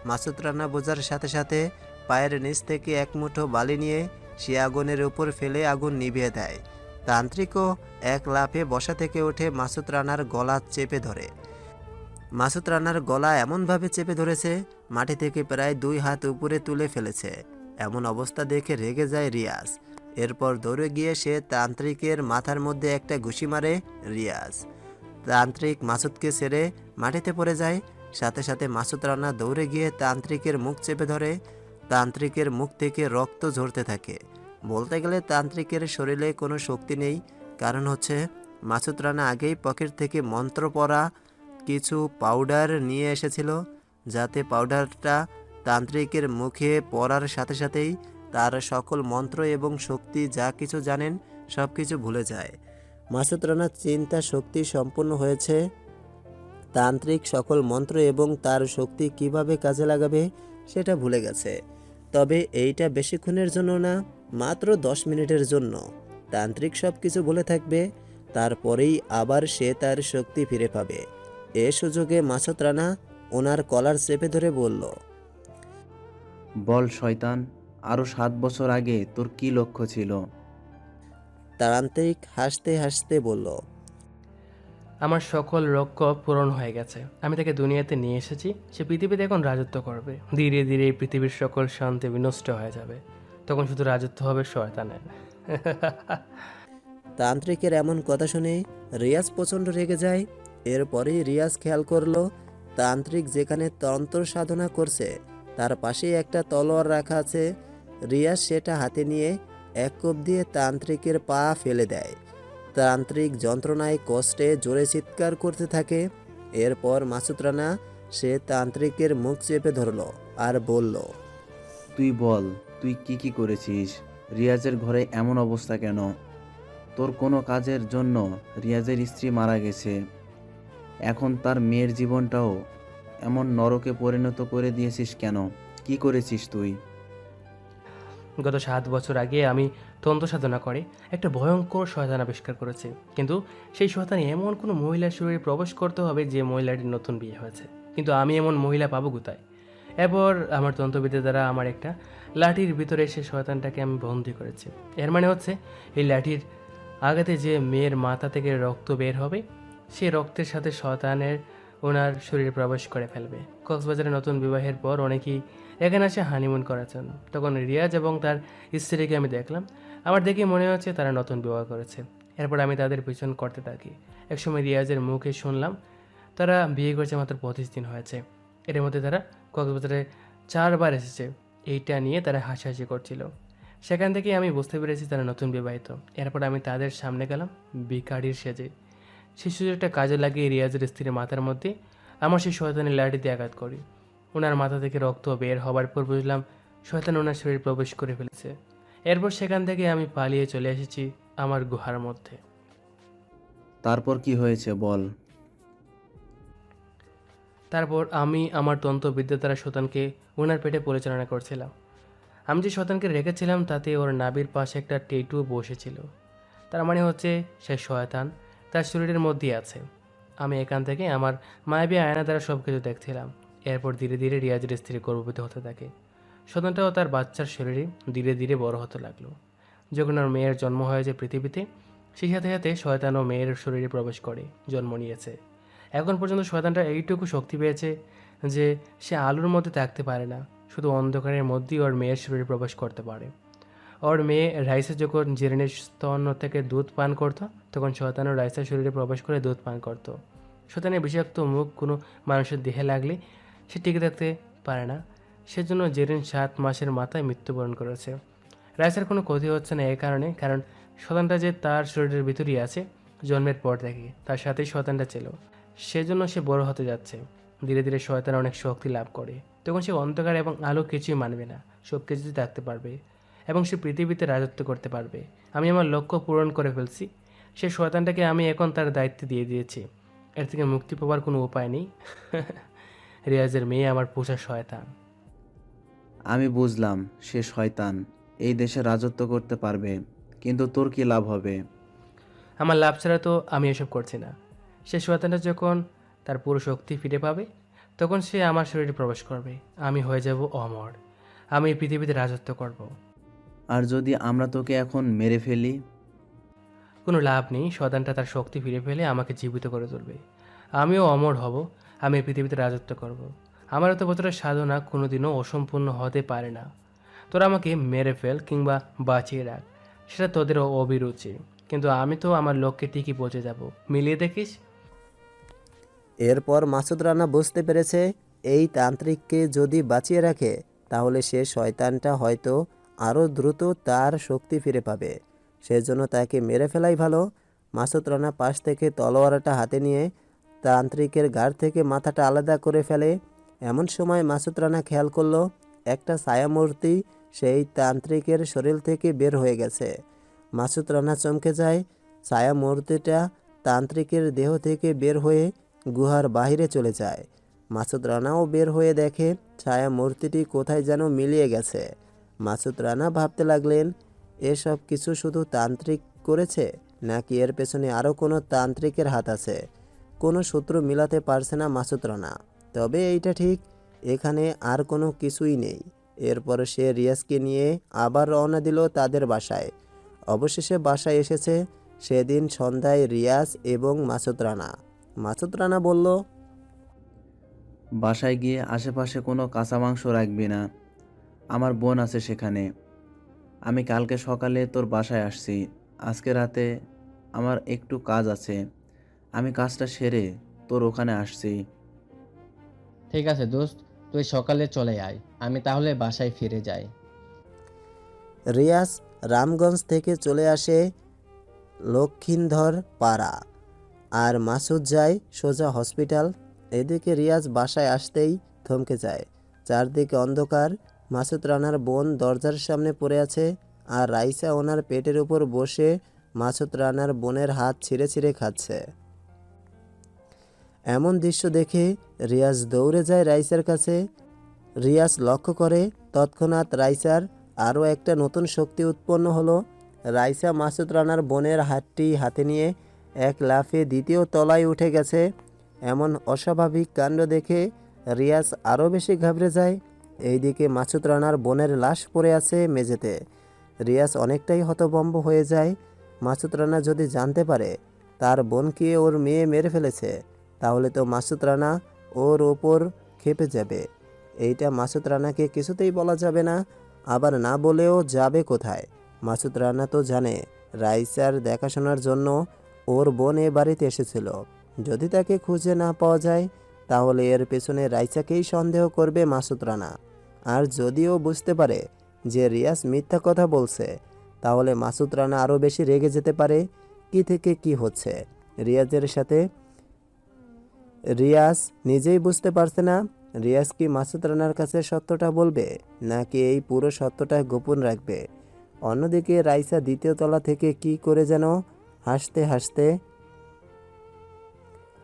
মাসুদ রানা বোঝার সাথে সাথে পায়ের নিচ থেকে এক মুঠো বালি নিয়ে সে আগুনের উপর ফেলে আগুন নিভিয়ে দেয়। তান্ত্রিকও এক লাফে বসা থেকে উঠে মাসুদ রানার গলা চেপে ধরে। মাসুদ রানার গলা এমনভাবে চেপে ধরেছে মাটি থেকে প্রায় 2 হাত উপরে তুলে ফেলেছে। এমন অবস্থা দেখে রেগে যায় রিয়াজ। এরপর দৌড়ে গিয়ে সে তান্ত্রিকের মাথার মধ্যে একটা ঘুষি মারে রিয়াজ। তান্ত্রিক মাসুদকে ছেড়ে মাটিতে পড়ে যায়। সাথে সাথে মাসুদ রানা দৌড়ে গিয়ে তান্ত্রিকের মুখ চেপে ধরে। তান্ত্রিকের মুখ থেকে রক্ত ঝরতে থাকে। বলতে গেলে তান্ত্রিকের শরীরে কোনো শক্তি নেই, কারণ হচ্ছে মাসুদ রানা আগেই পকেট থেকে মন্ত্র পড়া কিছু পাউডার নিয়ে এসেছিল, যাতে পাউডারটা তান্ত্রিকের মুখে পড়ার সাথে সাথেই তার সকল মন্ত্র এবং শক্তি যা কিছু জানেন সব কিছু ভুলে যায়। মাসুদ রানার চিন্তা শক্তি সম্পূর্ণ হয়েছে। তান্ত্রিক সকল মন্ত্র এবং তার শক্তি কিভাবে কাজে লাগাবে সেটা ভুলে গেছে। তবে এইটা বেশিক্ষণের জন্য না, মাত্র 10 মিনিটের জন্য। তান্ত্রিক সব কিছু ভুলে থাকবে, তারপরেই আবার সে তার শক্তি ফিরে পাবে। এ সুযোগে মাসুদ রানা ওনার কলার চেপে ধরে বলল, বল শয়তান, আরও 7 বছর আগে তোর কি লক্ষ্য ছিল? তান্ত্রিক হাসতে হাসতে বলল, আমার সকল লক্ষ্য পূরণ হয়ে গেছে। আমি তাকে দুনিয়াতে নিয়ে এসেছি। সে পৃথিবীতে এখন রাজত্ব করবে। ধীরে ধীরে এই পৃথিবীর সকল শান্তি বিনষ্ট হয়ে যাবে। তখন শুধু রাজত্ব হবে শয়তানের। তান্ত্রিকের এমন কথা শুনে রিয়াজ প্রচণ্ড রেগে যায়। এরপরেই রিয়াজ খেয়াল করলো তান্ত্রিক যেখানে তন্ত্র সাধনা করছে তার পাশেই একটা তলোয়ার রাখা আছে। রিয়াজ সেটা হাতে নিয়ে এক কোপ দিয়ে তান্ত্রিকের পা ফেলে দেয়। তান্ত্রিক যন্ত্রণায় কষ্টে জোরে চিৎকার করতে থাকে। এরপর মাসুদ রানা সে তান্ত্রিকের মুখ চেপে ধরলো আর বলল, তুই বল, তুই কি করেছিস? রিয়াজের ঘরে এমন অবস্থা কেন? তোর কোনো কাজের জন্য রিয়াজের স্ত্রী মারা গেছে, এখন তার মেয়ের জীবনটাও এমন নরকে পরিণত করে দিয়েছিস কেন? কি করেছিস তুই? গত 7 বছর আগে আমি তন্ত্র সাধনা করে একটা ভয়ঙ্কর শয়তান আবিষ্কার করেছি। কিন্তু সেই শয়তান এমন কোনো মহিলার শরীরে প্রবেশ করতে হবে যে মহিলাটির নতুন বিয়ে হয়েছে। কিন্তু আমি এমন মহিলা পাবো কোথায়? এরপর আমার তন্ত্রবিদ্যা দ্বারা আমার একটা লাঠির ভিতরে সে শয়তানটাকে আমি বন্দি করেছি। এর মানে হচ্ছে এই লাঠির আঘাতে যে মেয়ের মাথা থেকে রক্ত বের হবে, সেই রক্তের সাথে শয়তানের ওনার শরীরে প্রবেশ করে ফেলবে। কক্সবাজারে নতুন বিবাহের পর অনেকেই এখানে আসে হানিমুন করার জন্য। তখন রিয়াজ এবং তার স্ত্রীকে আমি দেখলাম। আমার দেখে মনে হচ্ছে তারা নতুন বিবাহ করেছে। এরপর আমি তাদের পিছন করতে থাকি। একসময় রিয়াজের মুখে শুনলাম তারা বিয়ে করেছে মাত্র 25 দিন হয়েছে। এর মধ্যে তারা কক্সবাজারে 4 বার এসেছে। এইটা নিয়ে তারা হাসাহাসি করছিল। সেখান থেকে আমি বুঝতে পেরেছি তারা নতুন বিবাহিত। এরপর আমি তাদের সামনে গেলাম ভিখারির সেজে। সেই সুযোগটা কাজে লাগিয়ে রিয়াজের স্ত্রীর মাথার মধ্যে আমার সেই শয়তানের লাঠি দিয়ে আঘাত করি। ওনার মাথা থেকে রক্ত বের হবার পর বুঝলাম শয়তান ওনার শরীরে প্রবেশ করে ফেলেছে। এরপর সেখান থেকে আমি পালিয়ে চলে এসেছি আমার গুহার মধ্যে। তারপর কি হয়েছে বল? তারপর আমি আমার তন্ত্রবিদ্যা দ্বারা শয়তানকে ওনার পেটে পরিচালনা করছিলাম। আমি যে শয়তানকে রেখেছিলাম তাতে ওর নাভির পাশে একটা টেটু বসেছিল। তার মানে হচ্ছে সে শয়তান তার শরীরের মধ্যেই আছে। আমি এখান থেকে আমার মায়াবী আয়না দ্বারা সব কিছু দেখছিলাম। এরপর ধীরে ধীরে রিয়াজের স্ত্রী গর্ভবতী হতে থাকে। শয়তানটাও তার বাচ্চার শরীরে ধীরে ধীরে বড় হতে লাগলো। যখন ওর মেয়ের জন্ম হয়েছে পৃথিবীতে, সেই সাথে সাথে শয়তান ও মেয়ের শরীরে প্রবেশ করে জন্ম নিয়েছে। এখন পর্যন্ত শয়তানটা এইটুকু শক্তি পেয়েছে যে সে আলোর মধ্যে থাকতে পারে না, শুধু অন্ধকারের মধ্যেই ওর মেয়ের শরীরে প্রবেশ করতে পারে। ওর মেয়ে রাইসা যখন জিরেনের স্তন থেকে দুধ পান করতো, তখন শয়তানও রাইসার শরীরে প্রবেশ করে দুধ পান করত। শয়তানের বিষাক্ত মুখ কোনো মানুষের দেহে লাগলে সে টিকে থাকতে পারে না। সেজন্য জেরিন 7 মাসের মাথায় মৃত্যুবরণ করেছে। রাইসার কোনো ক্ষতি হচ্ছে না এই কারণে, কারণ শয়তানটা যে তার শরীরের ভিতরেই আছে জন্মের পর থেকে, তার সাথেই শয়তানটা ছিল। সেজন্য সে বড় হতে যাচ্ছে। ধীরে ধীরে শয়তান অনেক শক্তি লাভ করে। তখন সে অন্ধকার এবং আলো কিছুই মানবে না, সব কিছুতে থাকতে পারবে এবং সে পৃথিবীতে রাজত্ব করতে পারবে। আমি আমার লক্ষ্য পূরণ করে ফেলছি। সে শয়তানটাকে আমি এখন তার দায়িত্ব দিয়ে দিয়েছি। এর থেকে মুক্তি পাওয়ার কোনো উপায় নেই। রিয়াজের মেয়ে আমার পোষা শয়তান। আমি বুঝলাম সে শয়তান এই দেশে রাজত্ব করতে পারবে, কিন্তু তোর কি লাভ হবে? আমার লাভ ছাড়া তো আমি এসব করছি না। সে শয়তানটা যখন তার পুরো শক্তি ফিরে পাবে, তখন সে আমার শরীরে প্রবেশ করবে। আমি হয়ে যাব অমর। আমি এই পৃথিবীতে রাজত্ব করব। আর যদি আমরা তোকে এখন মেরে ফেলি? কোনো লাভ নেই। শয়তানটা তার শক্তি ফিরে পেলে আমাকে জীবিত করে তুলবে। আমিও অমর হব। আমি এই পৃথিবীতে রাজত্ব করব। আমার এত বছরের সাধনা কোনোদিনও অসম্পূর্ণ হতে পারে না। তোরা আমাকে মেরে ফেল কিংবা বাঁচিয়ে রাখ, সেটা তোদের অভিরুচি, কিন্তু আমি তো আমার লক্ষ্যে ঠিকই পৌঁছে যাব। মিলিয়ে দেখিস। এরপর মাসুদ রানা বুঝতে পেরেছে এই তান্ত্রিককে যদি বাঁচিয়ে রাখে তাহলে সে শয়তানটা হয়তো আরও দ্রুত তার শক্তি ফিরে পাবে। সেজন্য তাকে মেরে ফেলাই ভালো। মাসুদ রানা পাশ থেকে তলোয়ারটা হাতে নিয়ে তান্ত্রিকের গাড় থেকে মাথাটা আলাদা করে ফেলে। এমন সময় মাসুদ রানা খেয়াল করলো একটা ছায়ামূর্তি সেই তান্ত্রিকের শরীর থেকে বের হয়ে গেছে। মাসুদ রানা চমকে যায়। ছায়ামূর্তিটা তান্ত্রিকের দেহ থেকে বের হয়ে গুহার বাইরে চলে যায়। মাসুদ রানাও বের হয়ে দেখে ছায়ামূর্তিটি কোথায় যেন মিলিয়ে গেছে। মাসুদ রানা ভাবতে লাগলেন এসব কিছু শুধু তান্ত্রিক করেছে নাকি এর পেছনে আরও কোনো তান্ত্রিকের হাত আছে। কোনো সূত্র মিলাতে পারছে না মাসুদ রানা। তবে এইটা ঠিক, এখানে আর কোনো কিছুই নেই। এরপর সে রিয়াজকে নিয়ে আবার রওনা দিল তাদের বাসায়। অবশেষে বাসায় এসেছে সেদিন সন্ধ্যায় রিয়াজ এবং মাসুদ রানা। মাসুদ রানা বলল, বাসায় গিয়ে আশেপাশে কোনো কাঁচা মাংস রাখবি না, আমার বোন আছে সেখানে। আমি কালকে সকালে তোর বাসায় আসছি। আজকে রাতে আমার একটু কাজ আছে, আমি কাজটা সেরে তোর ওখানে আসছি। ঠিক আছে দোস্ত, তুই সকালে চলে আয়, আমি তাহলে বাসায় ফিরে যাই। রিয়াজ রামগঞ্জ থেকে চলে আসে লক্ষিন্দর পাড়া আর মাসুদ যায় সোজা হসপিটাল। এদিকে রিয়াজ বাসায় আসতেই থমকে যায়। চারদিকে অন্ধকার। মাসুদ রানার বোন দরজার সামনে পড়ে আছে আর রাইসা ওনার পেটের উপর বসে মাসুদ রানার বোনের হাত ছিঁড়ে ছিঁড়ে খাচ্ছে। এমন দৃশ্য দেখে রিয়াজ দৌড়ে যায় রাইসার কাছে। রিয়াজ লক্ষ্য করে তৎক্ষণাৎ রাইসার আরও একটা নতুন শক্তি উৎপন্ন হলো। রাইসা মাসুদ রানার বোনের হাতটি হাতে নিয়ে এক লাফে দ্বিতীয় তলায় উঠে গেছে। এমন অস্বাভাবিক কাণ্ড দেখে রিয়াজ আরও বেশি ঘাবড়ে যায়। এইদিকে মাসুদ রানার বোনের লাশ পড়ে আছে মেঝেতে। রিয়াজ অনেকটাই হতভম্ব হয়ে যায়। মাসুদ রানা যদি জানতে পারে তার বোনকে ওর মেয়ে মেরে ফেলেছে তাহলে তো মাসুদ রানা ওর ওপর ক্ষেপে যাবে। এইটা মাসুদ রানাকে কিছুতেই বলা যাবে না, আবার না বলেও যাবে কোথায়। মাসুদ রানা তো জানে রাইসার দেখাশোনার জন্য ওর বোন এ বাড়িতে এসেছিল। যদি তাকে খুঁজে না পাওয়া যায় তাহলে এর পেছনে রাইসাকেই সন্দেহ করবে মাসুদ রানা। আর যদিও বুঝতে পারে যে রিয়াজ মিথ্যা কথা বলছে তাহলে মাসুদ রানা আরও বেশি রেগে যেতে পারে। কি থেকে কি হচ্ছে রিয়াজের সাথে, রিয়াজ নিজেই বুঝতে পারছে না। রিয়াজ কি মাসুদ রানার কাছে সত্যটা বলবে নাকি এই পুরো সত্যটা গোপন রাখবে। অন্যদিকে রাইসা দ্বিতীয় তলা থেকে কি করে যেন হাসতে হাসতে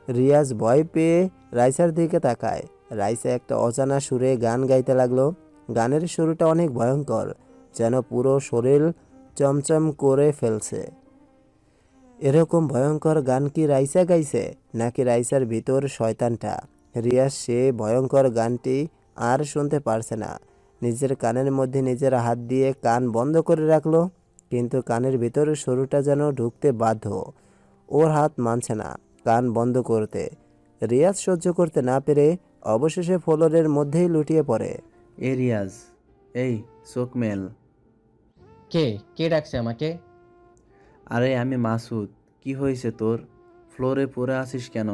রিয়াজ ভয় পেয়ে রাইসার দিকে তাকায়। রাইসা একটা অজানা সুরে গান গাইতে লাগলো। গানের শুরুটা অনেক ভয়ঙ্কর, যেন পুরো শরীর চমচম করে ফেলছে। এরকম ভয়ঙ্কর গান কি রাইসা গাইছে নাকি রাইসার ভিতর শয়তানটা। রিয়াজ সে ভয়ঙ্কর গানটি আর শুনতে পারছে না। নিজের কানের মধ্যে নিজের হাত দিয়ে কান বন্ধ করে রাখলো, কিন্তু কানের ভিতর সরুটা যেন ঢুকতে বাধ্য। ওর হাত মানছে না কান বন্ধ করতে। রিয়াজ সহ্য করতে না পেরে অবশেষে ফ্লোরের মধ্যেই লুটিয়ে পড়ে। এ রিয়াজ, এই চোখ মেল। কে কে ডাকছে আমাকে? আরে আমি মাসুদ। কি হয়েছে তোর? ফ্লোরে পড়ে আছিস কেন?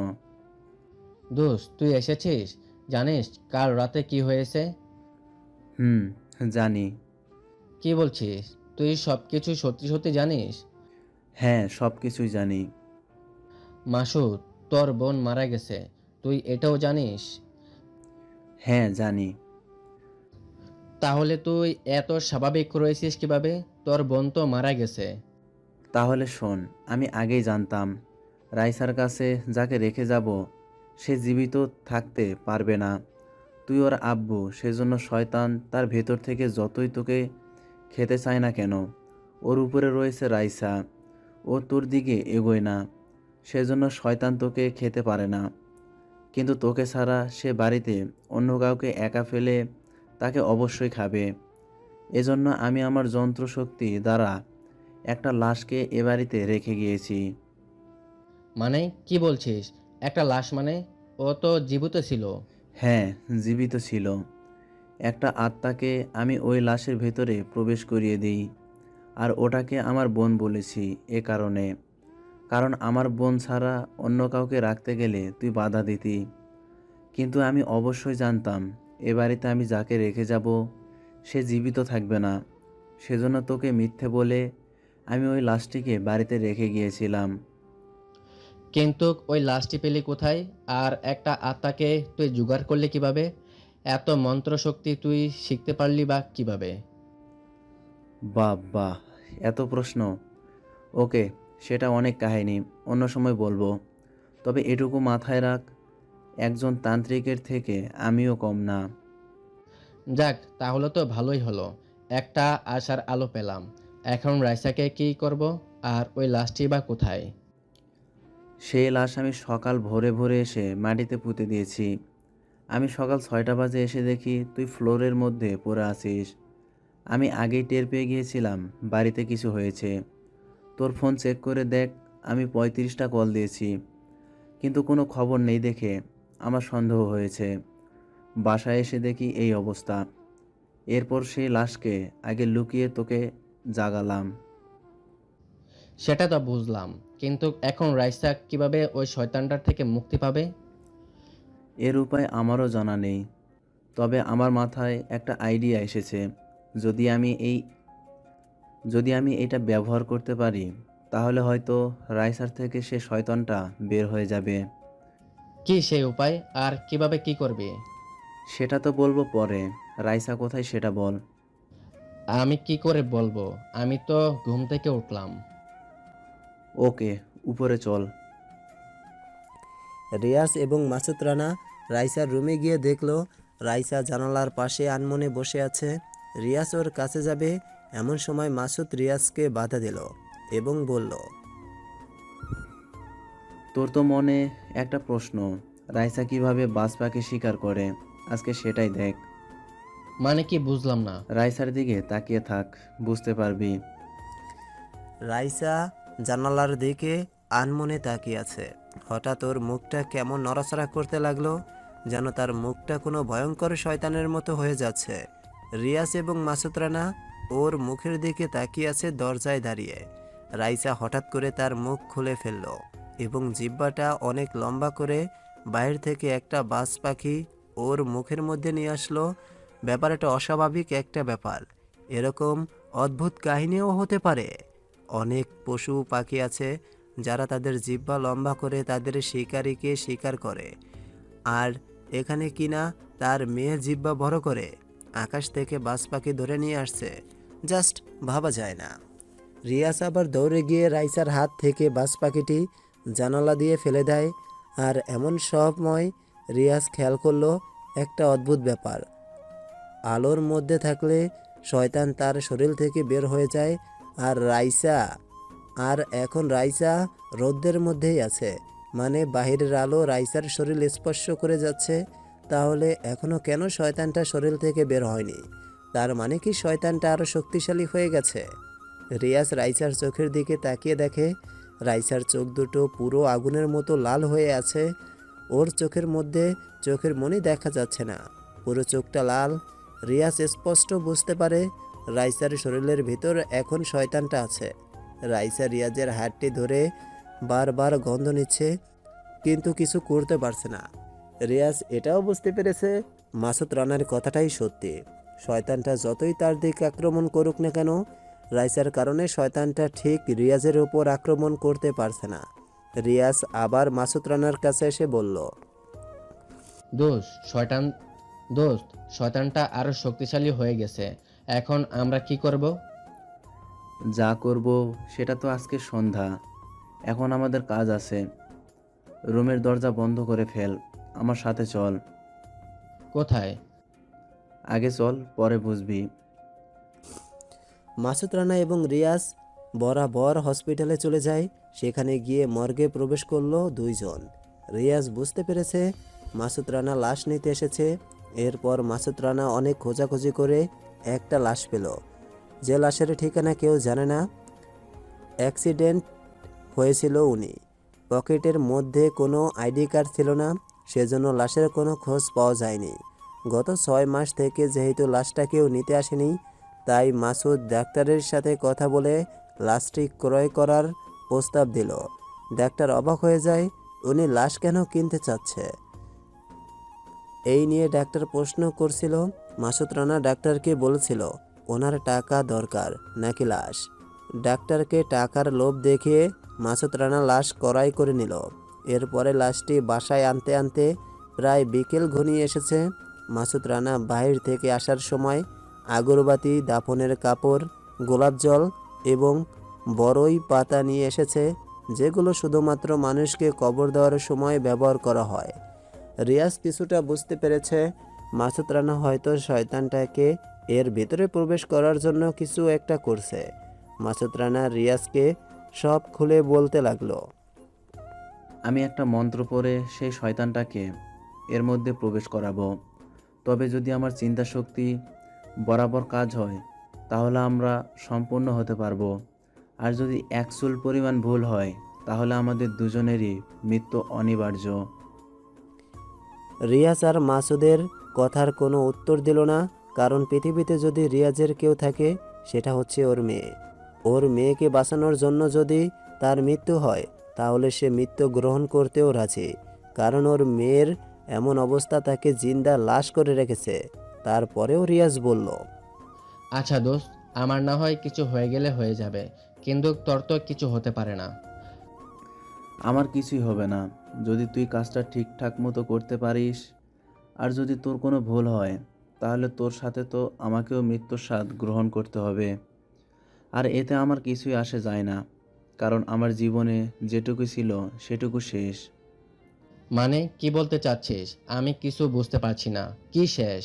দোস্ত তুই এসেছিস? জানিস কাল রাতে কি হয়েছে? হুম, জানি। কি বলছিস? তুই সব কিছু সত্যি সত্যি জানিস? হ্যাঁ, সব কিছুই জানি। মাসুদ, তোর বোন মারা গেছে, তুই এটাও জানিস? হ্যাঁ, জানি। তাহলে তুই এত স্বাভাবিক রয়েছিস কিভাবে? তোর বোন তো মারা গেছে। তাহলে শোন, আমি আগেই জানতাম রাইসার কাছে যাকে রেখে যাব সে জীবিত থাকতে পারবে না। তুই ওর আব্বু, সেজন্য শয়তান তার ভেতর থেকে যতই তোকে খেতে চায় না কেন, ওর উপরে রয়েছে রাইসা। ও তোর দিকে এগোয় না, সেজন্য শয়তান তোকে খেতে পারে না। কিন্তু তোকে ছাড়া সে বাড়িতে অন্য কাউকে একা ফেলে তাকে অবশ্যই খাবে। এজন্য আমি আমার যন্ত্রশক্তি দ্বারা একটা লাশকে এ বাড়িতে রেখে গিয়েছি। মানে কি বলছিস? একটা লাশ মানে? ও তো জীবিত ছিল। হ্যাঁ, জীবিত ছিল। একটা আত্মাকে আমি ওই লাশের ভেতরে প্রবেশ করিয়ে দিই, আর ওটাকে আমার বোন বলেছি এ কারণে, কারণ আমার বোন ছাড়া অন্য কাউকে রাখতে গেলে তুই বাধা দিতি। কিন্তু আমি অবশ্যই জানতাম এ বাড়িতে আমি যাকে রেখে যাব সে জীবিত থাকবে না। সেজন্য তোকে মিথ্যে বলে আমি ওই লাশটিকে বাড়িতে রেখে গিয়েছিলাম। কিন্তু ওই লাশটি পেলি কোথায়? আর একটা আত্মাকে তুই জোগাড় করলি কিভাবে? এত মন্ত্রশক্তি তুই শিখতে পারলি বা কিভাবে? বাহ বাহ, এত প্রশ্ন। ওকে, সেটা অনেক কাহিনী, অন্য সময় বলবো। তবে এটুকু মাথায় রাখ, একজন তান্ত্রিকের থেকে আমিও কম না। যাক, তাহলে তো ভালোই হলো, একটা আশার আলো পেলাম। এখন রাইসাকে কি করব? আর ওই লাশটি বা কোথায়? সেই লাশ আমি সকাল ভোরে ভোরে এসে মাটিতে পুঁতে দিয়েছি। আমি সকাল 6টা বাজে এসে দেখি তুই ফ্লোরের মধ্যে পড়ে আছিস। আমি আগেই টের পেয়ে গিয়েছিলাম বাড়িতে কিছু হয়েছে। তোর ফোন চেক করে দেখ, আমি 35টা কল দিয়েছি, কিন্তু কোনো খবর নেই দেখে আমার সন্দেহ হয়েছে। বাসায় এসে দেখি এই অবস্থা। এরপর সেই লাশকে আগে লুকিয়ে তোকে জাগালাম। সেটা তো বুঝলাম, কিন্তু এখন রাইসা কিভাবে ওই শয়তানটার থেকে মুক্তি পাবে? এর উপায় আমারও জানা নেই, তবে আমার মাথায় একটা আইডিয়া এসেছে। যদি আমি এই যদি আমি এটা ব্যবহার করতে পারি, তাহলে হয়তো রাইসার থেকে সে শয়তানটা বের হয়ে যাবে। কি সেই উপায়? আর কিভাবে কি করবি? সেটা তো বলবো পরে। রাইসা কোথায় সেটা বল। আমি কি করে বলবো? আমি তো ঘুম থেকে উঠলাম। ওকে, উপরে চল। রিয়াজ এবং মাসুদ রানা রাইসার রুমে গিয়ে দেখলো রাইসা জানালার পাশে আনমনে বসে আছে। রিয়াজ ওর কাছে যাবে, এমন সময় মাসুদ রিয়াজকে বাধা দিল এবং বলল, তোর তো মনে একটা প্রশ্ন, রাইসা কিভাবে বাজ পাখি শিকার করে, আজকে সেটাই দেখ। মানে কি, বুঝলাম না। রাইসার দিকে তাকিয়ে থাক, বুঝতে পারবি। রাইসা জানালার দিকে আনমনে তাকিয়ে আছে। হঠাৎ ওর মুখটা কেমন নড়াচড়া করতে লাগলো, যেন তার মুখটা কোনো ভয়ঙ্কর শয়তানের মতো হয়ে যাচ্ছে। রিয়াজ এবং মাসুদ রানা ওর মুখের দিকে তাকিয়ে আছে দরজায় দাঁড়িয়ে। রাইসা হঠাৎ করে তার মুখ খুলে ফেলল এবং জিহ্বাটা অনেক লম্বা করে বাইরে থেকে একটা বাজ পাখি ওর মুখের মধ্যে নিয়ে আসলো। ব্যাপারটা অস্বাভাবিক একটা ব্যাপার, এরকম অদ্ভুত কাহিনীও হতে পারে। অনেক পশু পাখি আছে যারা তাদের জিহ্বা লম্বা করে তাদের শিকারীকে শিকার করে, আর এখানে কিনা তার মেয়ে জিহ্বা বড় করে আকাশ থেকে বাজ পাখি ধরে নিয়ে আসছে। জাস্ট ভাবা যায় না। রিয়াজ আবার দৌড়ে গিয়ে রাইসার হাত থেকে বাজ পাখিটি জানালা দিয়ে ফেলে দেয়। আর এমন সময় রিয়াজ খেয়াল করলো একটা অদ্ভুত ব্যাপার, আলোর মধ্যে থাকলে শয়তান তার শরীর থেকে বের হয়ে যায়, আর এখন রাইসা রৌদ্রের মধ্যেই আছে, মানে বাহিরের আলো রাইসার শরীর স্পর্শ করে যাচ্ছে। তাহলে এখনও কেন শয়তানটা শরীর থেকে বের হয়নি? তার মানে কি শয়তানটা আরও শক্তিশালী হয়ে গেছে? রিয়াজ রাইসার চোখের দিকে তাকিয়ে দেখে রাইসার চোখ দুটো পুরো আগুনের মতো লাল হয়ে আছে। ওর চোখের মধ্যে চোখের মনি দেখা যাচ্ছে না, পুরো চোখটা লাল। রিয়াজ স্পষ্ট বুঝতে পারে রাইসার শরীরের ভিতর এখন শয়তানটা আছে। রাইসা রিয়াজের হাতটি ধরে বারবার গন্ধ নিচ্ছে, কিন্তু কিছু করতে পারছে না। রিয়াজ এটাও বুঝতে পেরেছে মাসুদ রানার কথাটাই সত্যি। শয়তানটা যতই তার দিকে আক্রমণ করুক না কেন, রাইসার কারণে শয়তানটা ঠিক রিয়াজের উপর আক্রমণ করতে পারছে না। রিয়াজ আবার মাসুদ রানার কাছে এসে বলল, দোস্ত, শয়তানটা আরো শক্তিশালী হয়ে গেছে। এখন আমরা কি করব? যা করব সেটা তো আজকে সন্ধ্যা, এখন আমাদের কাজ আছে। রুমের দরজা বন্ধ করে ফেল, আমার সাথে চল। কোথায়? আগে চল, পরে বুঝবি। মাসুদ রানা এবং রিয়াজ বরাবর হসপিটালে চলে যায়। সেখানে গিয়ে মর্গে প্রবেশ করলো দুইজন। রিয়াজ বুঝতে পেরেছে মাসুদ রানা লাশ নিতে এসেছে। এরপর মাসুদ রানা অনেক খোঁজাখুঁজি করে একটা লাশ পেল, যে লাশের ঠিকানা কেউ জানে না। অ্যাক্সিডেন্ট হয়েছিল উনি, পকেটের মধ্যে কোনো আইডি কার্ড ছিল না, সেজন্য লাশের কোনো খোঁজ পাওয়া যায়নি। গত 6 মাস থেকে যেহেতু লাশটা কেউ নিতে আসেনি, তাই মাসুদ ডাক্তারের সাথে কথা বলে লাশটি ক্রয় করার প্রস্তাব দিল। ডাক্তার অবাক হয়ে যায়, উনি লাশ কেন কিনতে চাচ্ছে। এই নিয়ে ডাক্তার প্রশ্ন করছিল। মাসুদ রানা ডাক্তারকে বলেছিল ওনার টাকা দরকার নাকি লাশ। ডাক্তারকে টাকার লোভ দেখিয়ে মাসুদ রানা লাশ ক্রয় করে নিল। এরপরে লাশটি বাসায় আনতে আনতে প্রায় বিকেল ঘনিয়ে এসেছে। মাসুদ রানা বাহির থেকে আসার সময় আগরবাতি, দাফনের কাপড়, গোলাপ জল এবং বড়ই পাতা নিয়ে এসেছে, যেগুলো শুধুমাত্র মানুষকে কবর দেওয়ার সময় ব্যবহার করা হয়। রিয়াজ কিছুটা বুঝতে পেরেছে মাসুদ রানা হয়তো শয়তানটাকে এর ভিতরে প্রবেশ করার জন্য কিছু একটা করছে। মাসুদ রানা রিয়াজকে সব খুলে বলতে লাগলো। আমি একটা মন্ত্র পড়ে সেই শয়তানটাকে এর মধ্যে প্রবেশ করাবো। তবে যদি আমার চিন্তা শক্তি বরাবর কাজ হয় তাহলে আমরা সম্পূর্ণ হতে পারবো। আর যদি এক চুল পরিমাণ ভুল হয় তাহলে আমাদের দুজনেরই মৃত্যু অনিবার্য। রিয়াজ আর মাসুদের কথার কোনো উত্তর দিল না, কারণ পৃথিবীতে যদি রিয়াজের কেউ থাকে সেটা হচ্ছে ওর মেয়ে। ওর মেয়েকে বাঁচানোর জন্য যদি তার মৃত্যু হয় তাহলে সে মৃত্যু গ্রহণ করতেও রাজি, কারণ ওর মেয়ের এমন অবস্থা তাকে জিন্দা লাশ করে রেখেছে। তারপরেও রিয়াজ বলল, আচ্ছা দোস্ত, আমার না হয় কিছু হয়ে গেলে হয়ে যাবে, কিন্তু তোর তো কিছু হতে পারে না। আমার কিছুই হবে না যদি তুই কাজটা ঠিকঠাক মতো করতে পারিস। আর যদি তোর কোনো ভুল হয় তাহলে তোর সাথে তো আমাকেও মৃত্যুর স্বাদ গ্রহণ করতে হবে। আর এতে আমার কিছুই আসে যায় না, কারণ আমার জীবনে যেটুকু ছিল সেটুকু শেষ। মানে কি বলতে চাচ্ছিস? আমি কিছু বুঝতে পারছি না, কি শেষ?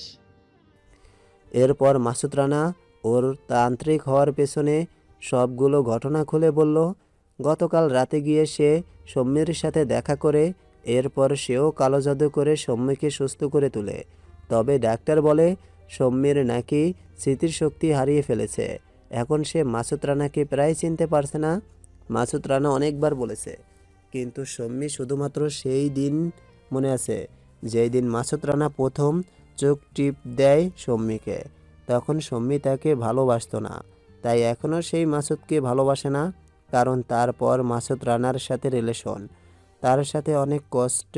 এরপর মাসুদ রানা ওর তান্ত্রিক হওয়ার পেছনে সবগুলো ঘটনা খুলে বলল। গতকাল রাতে গিয়ে সে সৌম্যের সাথে দেখা করে, এরপর সেও কালো জাদু করে সৌম্যকে সুস্থ করে তোলে। তবে ডাক্তার বলে সৌম্যের নাকি স্মৃতির শক্তি হারিয়ে ফেলেছে। এখন সে মাসুদ রানাকে প্রায় চিনতে পারছে না। মাসুদ রানা অনেকবার বলেছে, কিন্তু সৌম্য শুধুমাত্র সেই দিন মনে আছে যেই দিন মাসুদ রানা প্রথম চোখ টিপ দেয় সৌম্যকে। তখন সৌম্য তাকে ভালোবাসতো না, তাই এখনও সেই মাসুদকে ভালোবাসে না, কারণ তারপর মাসুদ রানার সাথে রিলেশন, তার সাথে অনেক কষ্ট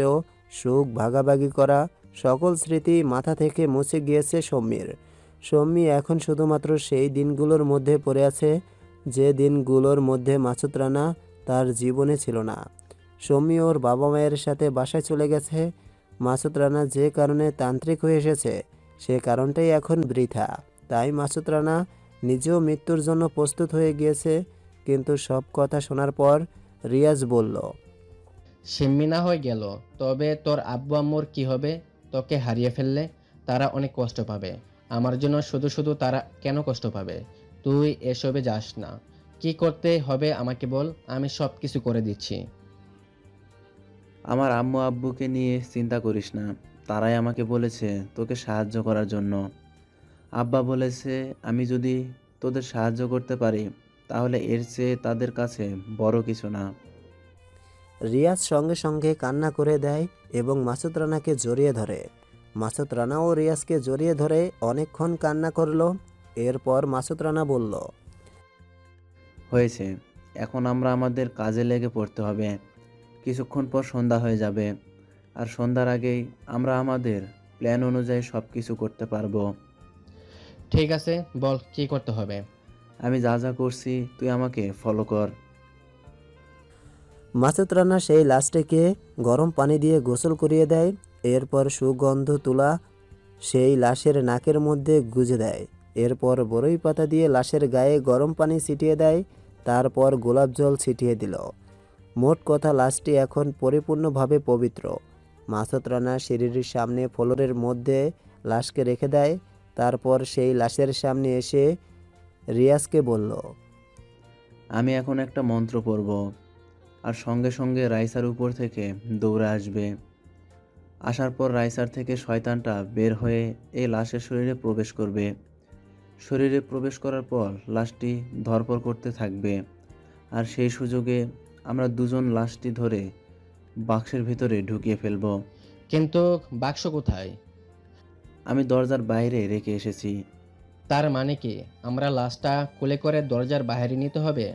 সুখ ভাগাভাগি করা, সকল স্মৃতি মাথা থেকে মুছে গিয়েছে সৌম্যের। সৌম্য এখন শুধুমাত্র সেই দিনগুলোর মধ্যে পড়ে আছে যে দিনগুলোর মধ্যে মাসুদ রানা তার জীবনে ছিল না। সৌম্য ওর বাবা মায়ের সাথে বাসায় চলে গেছে। মাসুদ রানা যে কারণে তান্ত্রিক হয়ে এসেছে সে কারণটাই এখন বৃথা। তাই মাসুদ রানা নিজেও মৃত্যুর জন্য প্রস্তুত হয়ে গিয়েছে। কিন্তু সব কথা শোনার পর রিয়াজ বলল, সিম্মি না হয়ে গেল, তবে তোর আব্বু আম্মুর কি হবে? তোকে হারিয়ে ফেললে তারা অনেক কষ্ট পাবে। আমার জন্য শুধু শুধু তারা কেন কষ্ট পাবে? তুই এসবে যাস না। কি করতে হবে আমাকে বল, আমি সব কিছু করে দিচ্ছি। আমার আম্মু আব্বুকে নিয়ে চিন্তা করিস না, তারাই আমাকে বলেছে তোকে সাহায্য করার জন্য। আব্বা বলেছে আমি যদি তোদের সাহায্য করতে পারি তাহলে এর চেয়ে তাদের কাছে বড় কিছু না। রিয়াজ সঙ্গে সঙ্গে কান্না করে দেয় এবং মাসুদ রানাকে জড়িয়ে ধরে। মাসুদ রানাও রিয়াজকে জড়িয়ে ধরে অনেকক্ষণ কান্না করলো। এরপর মাসুদ রানা বলল, হয়েছে, এখন আমরা আমাদের কাজে লেগে পড়তে হবে। কিছুক্ষণ পর সন্ধ্যা হয়ে যাবে, আর সন্ধ্যার আগেই আমরা আমাদের প্ল্যান অনুযায়ী সব কিছু করতে পারবো। ঠিক আছে, বল কি করতে হবে। আমি যা যা করছি তুই আমাকে ফলো কর। মাসুদ রানা সেই লাশটিকে গরম পানি দিয়ে গোসল করিয়ে দেয়। এরপর সুগন্ধ তুলা সেই লাশের নাকের মধ্যে গুজে দেয়। এরপর বড়ই পাতা দিয়ে লাশের গায়ে গরম পানি ছিটিয়ে দেয়। তারপর গোলাপ জল ছিটিয়ে দিল। মোট কথা লাশটি এখন পরিপূর্ণভাবে পবিত্র। মাসুদ রানা সিঁড়ির সামনে ফ্লোরের মধ্যে লাশকে রেখে দেয়। তারপর সেই লাশের সামনে এসে রিয়াজকে বলল, আমি এখন একটা মন্ত্র পড়ব, আর সঙ্গে সঙ্গে রাইসার উপর থেকে দৌড়ে আসবে। আসার পর রাইসার থেকে শয়তানটা বের হয়ে এই লাশের শরীরে প্রবেশ করবে। শরীরে প্রবেশ করার পর লাশটি ধরপড় করতে থাকবে, আর সেই সুযোগে আমরা দুজন লাশটি ধরে বাক্সের ভিতরে ঢুকিয়ে ফেলব। কিন্তু বাক্স কোথায়? আমি দরজার বাইরে রেখে এসেছি। তার মানে কি আমরা লাশটা কোলে করে দরজার বাইরে নিতে হবে?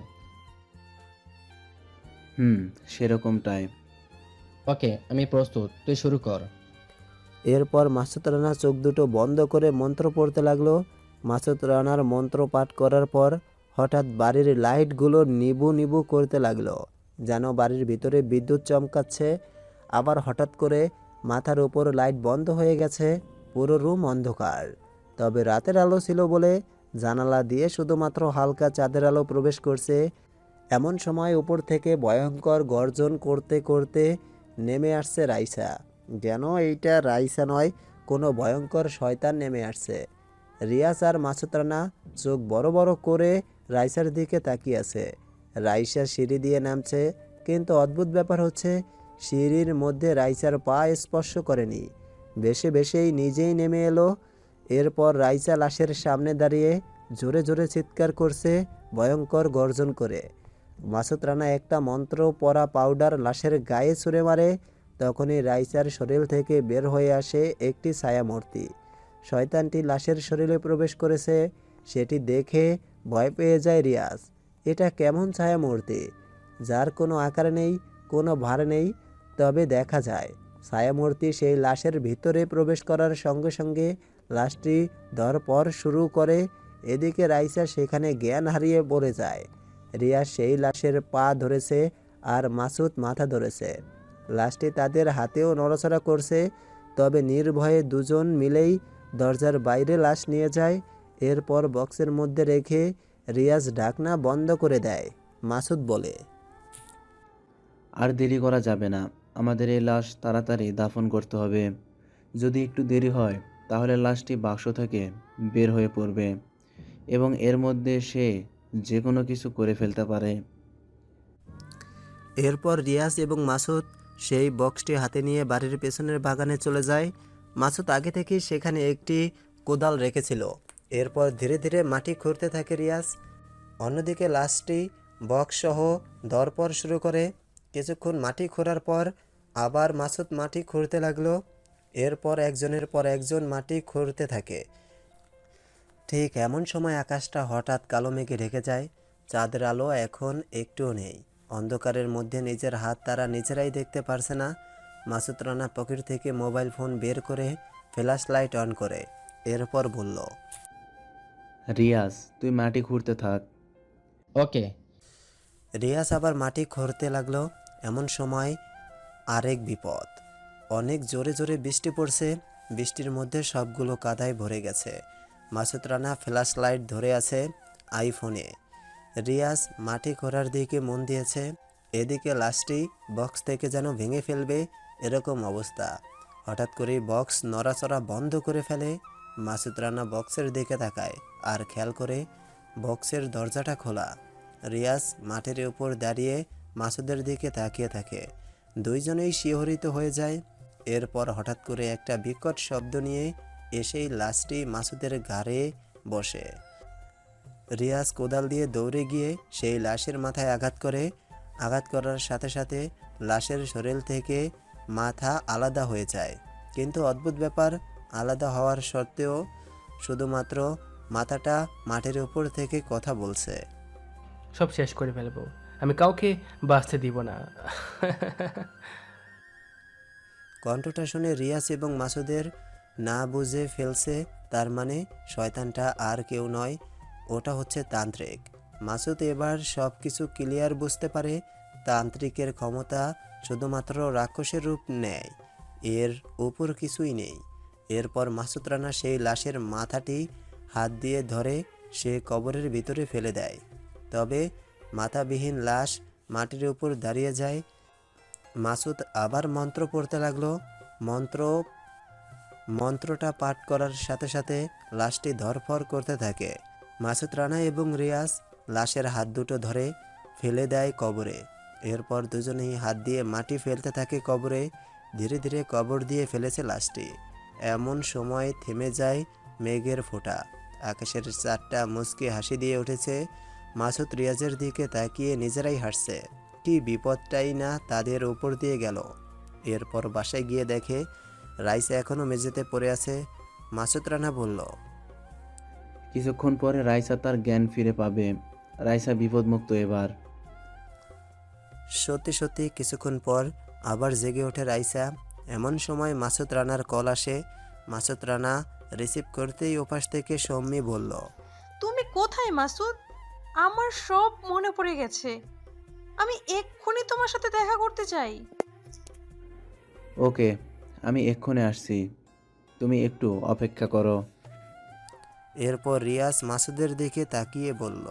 হুম, সেরকমটাই। ওকে, আমি প্রস্তুত, তুই শুরু কর। এরপর মাসুদ রানা চোখ দুটো বন্ধ করে মন্ত্র পড়তে লাগলো। মাসুদ রানার মন্ত্র পাঠ করার পর হঠাৎ বাড়ির লাইটগুলো নিবু নিবু করতে লাগলো, যেন বাড়ির ভিতরে বিদ্যুৎ চমকাচ্ছে। আবার হঠাৎ করে মাথার উপর লাইট বন্ধ হয়ে গেছে, পুরো রুম অন্ধকার। তবে রাতের আলো ছিল বলে জানালা দিয়ে শুধুমাত্র হালকা চাঁদের আলো প্রবেশ করছে। এমন সময় উপর থেকে ভয়ঙ্কর গর্জন করতে করতে নেমে আসছে রাইসা। যেন এইটা রাইসা নয়, কোনো ভয়ঙ্কর শয়তান নেমে আসছে। রিয়াজ আর মাসুদ রানা চোখ বড় বড় করে রাইসার দিকে তাকিয়ে আছে। রাইসা সিঁড়ি দিয়ে নামছে, কিন্তু অদ্ভুত ব্যাপার হচ্ছে সিঁড়ির মধ্যে রাইসার পা স্পর্শ করেনি, বেশে বেশেই নিজেই নেমে এলো। এরপর রাইসা লাশের সামনে দাঁড়িয়ে জোরে জোরে চিৎকার করছে, ভয়ঙ্কর গর্জন করে। মাসুদ রানা একটা মন্ত্র পড়া পাউডার লাশের গায়ে ছুঁড়ে মারে। তখনই রাইসার শরীর থেকে বের হয়ে আসে একটি ছায়ামূর্তি। শয়তানটি লাশের শরীরে প্রবেশ করেছে, সেটি দেখে ভয় পেয়ে যায় রিয়াজ। এটা কেমন ছায়ামূর্তি, যার কোনো আকার নেই, কোনো ভার নেই, তবে দেখা যায় ছায়ামূর্তি সেই লাশের ভিতরে প্রবেশ করার সঙ্গে সঙ্গে লাশটি ধরপড় শুরু করে। এদিকে রাইসা সেখানে জ্ঞান হারিয়ে পড়ে যায়। রিয়াজ সেই লাশের পা ধরেছে আর মাসুদ মাথা ধরেছে। লাশটি তাদের হাতেও নড়াচড়া করছে, তবে নির্ভয়ে দুজন মিলেই দরজার বাইরে লাশ নিয়ে যায়। এরপর বক্সের মধ্যে রেখে রিয়াজ ঢাকনা বন্ধ করে দেয়। মাসুদ বলে, আর দেরি করা যাবে না, আমাদের এই লাশ তাড়াতাড়ি দাফন করতে হবে। যদি একটু দেরি হয় তাহলে লাশটি বাক্স থেকে বের হয়ে পড়বে এবং এর মধ্যে সে যে কোনো কিছু করে ফেলতে পারে। এরপর রিয়াজ এবং মাসুদ সেই বক্সটি হাতে নিয়ে বাড়ির পেছনের বাগানে চলে যায়। মাসুদ আগে থেকেই সেখানে একটি কোদাল রেখেছিল। এরপর ধীরে ধীরে মাটি খুঁড়তে থাকে রিয়াজ। অন্যদিকে লাশটি বক্সসহ দরপড় শুরু করে। কিছুক্ষণ মাটি খোঁড়ার পর আবার মাসুদ মাটি খুঁড়তে লাগলো। এরপর একজনের পর একজন মাটি খুঁড়তে থাকে। ঠিক এমন সময় আকাশটা হঠাৎ কালো মেঘে ঢেকে যায়। চাঁদের আলো এখন একটুও নেই। অন্ধকারের মধ্যে নিজের হাত তারা নিজেরাই দেখতে পারছে না। মাসুদ রানা পকেট থেকে মোবাইল ফোন বের করে ফ্ল্যাশ লাইট অন করে। এরপর বলল, রিয়াজ, তুই মাটি খুঁড়তে থাক। ওকে। রিয়াজ আবার মাটি খুঁড়তে লাগলো। এমন সময় আরেক বিপদ। অনেক জোরে জোরে বৃষ্টি পড়ছে। বৃষ্টির মধ্যে সবগুলো কাদায় ভরে গেছে। মাসুদ রানা ফ্ল্যাশ লাইট ধরে আছে আইফোনে। রিয়াজ মাটি খোঁড়ার দিকে মন দিয়েছে। এদিকে লাশটি বক্স থেকে যেন ভেঙে ফেলবে এরকম অবস্থা। হঠাৎ করে বক্স নড়াচড়া বন্ধ করে ফেলে। মাসুদ রানা বক্সের দিকে তাকায় আর খেয়াল করে বক্সের দরজাটা খোলা। রিয়াজ মাটির উপর দাঁড়িয়ে মাসুদের দিকে তাকিয়ে থাকে। দুইজনেই শিহরিত হয়ে যায়। এরপর হঠাৎ করে একটা বিকট শব্দ নিয়ে এসেই লাশটি মাসুদের ঘাড়ে বসে। রিয়াজ কোদাল দিয়ে দৌড়ে গিয়ে সেই লাশের মাথায় আঘাত করে। আঘাত করার সাথে সাথে লাশের শরীর থেকে মাথা আলাদা হয়ে যায়। কিন্তু অদ্ভুত ব্যাপার, আলাদা হওয়ার সত্ত্বেও শুধুমাত্র মাথাটা মাটির উপর থেকে কথা বলছে। সব শেষ করে ফেলবো, আমি কাউকে বাঁচতে দিব না। কণ্ঠটা শুনে রিয়াজ এবং মাসুদের না বুঝে ফেলছে, তার মানে শয়তানটা আর কেউ নয়, ওটা হচ্ছে তান্ত্রিক। মাসুদ এবার সব কিছু ক্লিয়ার বুঝতে পারে। তান্ত্রিকের ক্ষমতা শুধুমাত্র রাক্ষসের রূপ নেয়, এর উপর কিছুই নেই। এরপর মাসুদ রানা সেই লাশের মাথাটি হাত দিয়ে ধরে সে কবরের ভিতরে ফেলে দেয়। তবে মাথাবিহীন লাশ মাটির উপর দাঁড়িয়ে যায়। মাসুদ আবার মন্ত্র পড়তে লাগলো। মন্ত্রটা পাঠ করার সাথে সাথে লাশটি ধরফর করতে থাকে। মাসুদ রানা এবং রিয়াজ লাশের হাত দুটো ধরে ফেলে দেয় কবরে। এরপর দুজনেই হাত দিয়ে মাটি ফেলতে থাকে কবরে। ধীরে ধীরে কবর দিয়ে ফেলেছে লাশটি। এমন সময় থেমে যায় মেঘের ফোঁটা। আকাশের চারটা মুচকি হাসি দিয়ে উঠেছে। মাসুদ রিয়াজের দিকে তাকিয়ে নিজেরাই হাসছে। কি বিপদটাই না তাদের উপর দিয়ে গেল। এরপর বাসায় গিয়ে দেখে রাইসা এখনও মেঝেতে পড়ে আছে। মাসুদ রানা বলল, কিছুক্ষণ পরে রাইসা তার জ্ঞান ফিরে পাবে। রাইসা বিপদমুক্ত এবার। সত্যি সত্যি কিছুক্ষণ পর আবার জেগে ওঠে রাইসা। এমন সময় মাসুদ রানার কল আসে। মাসুদ রানা রিসিভ করতেই ওপাশ থেকে সৌম্যি বলল, তুমি কোথায় মাসুদ? আমার সব মনে পড়ে গেছে। আমি এক্ষুনি তোমার সাথে দেখা করতে চাই। ওকে, আমি এক্ষুনি আসছি, তুমি একটু অপেক্ষা করো। এরপর রিয়াজ মাসুদের দিকে তাকিয়ে বলল,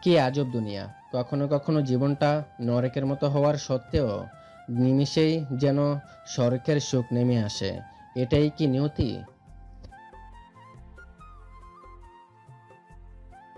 কি আজব দুনিয়া, কখনো কখনো জীবনটা নরকের মতো হওয়ার সত্ত্বেও নিমিষেই যেন স্বর্গের সুখ নেমে আসে। এটাই কি নিয়তি?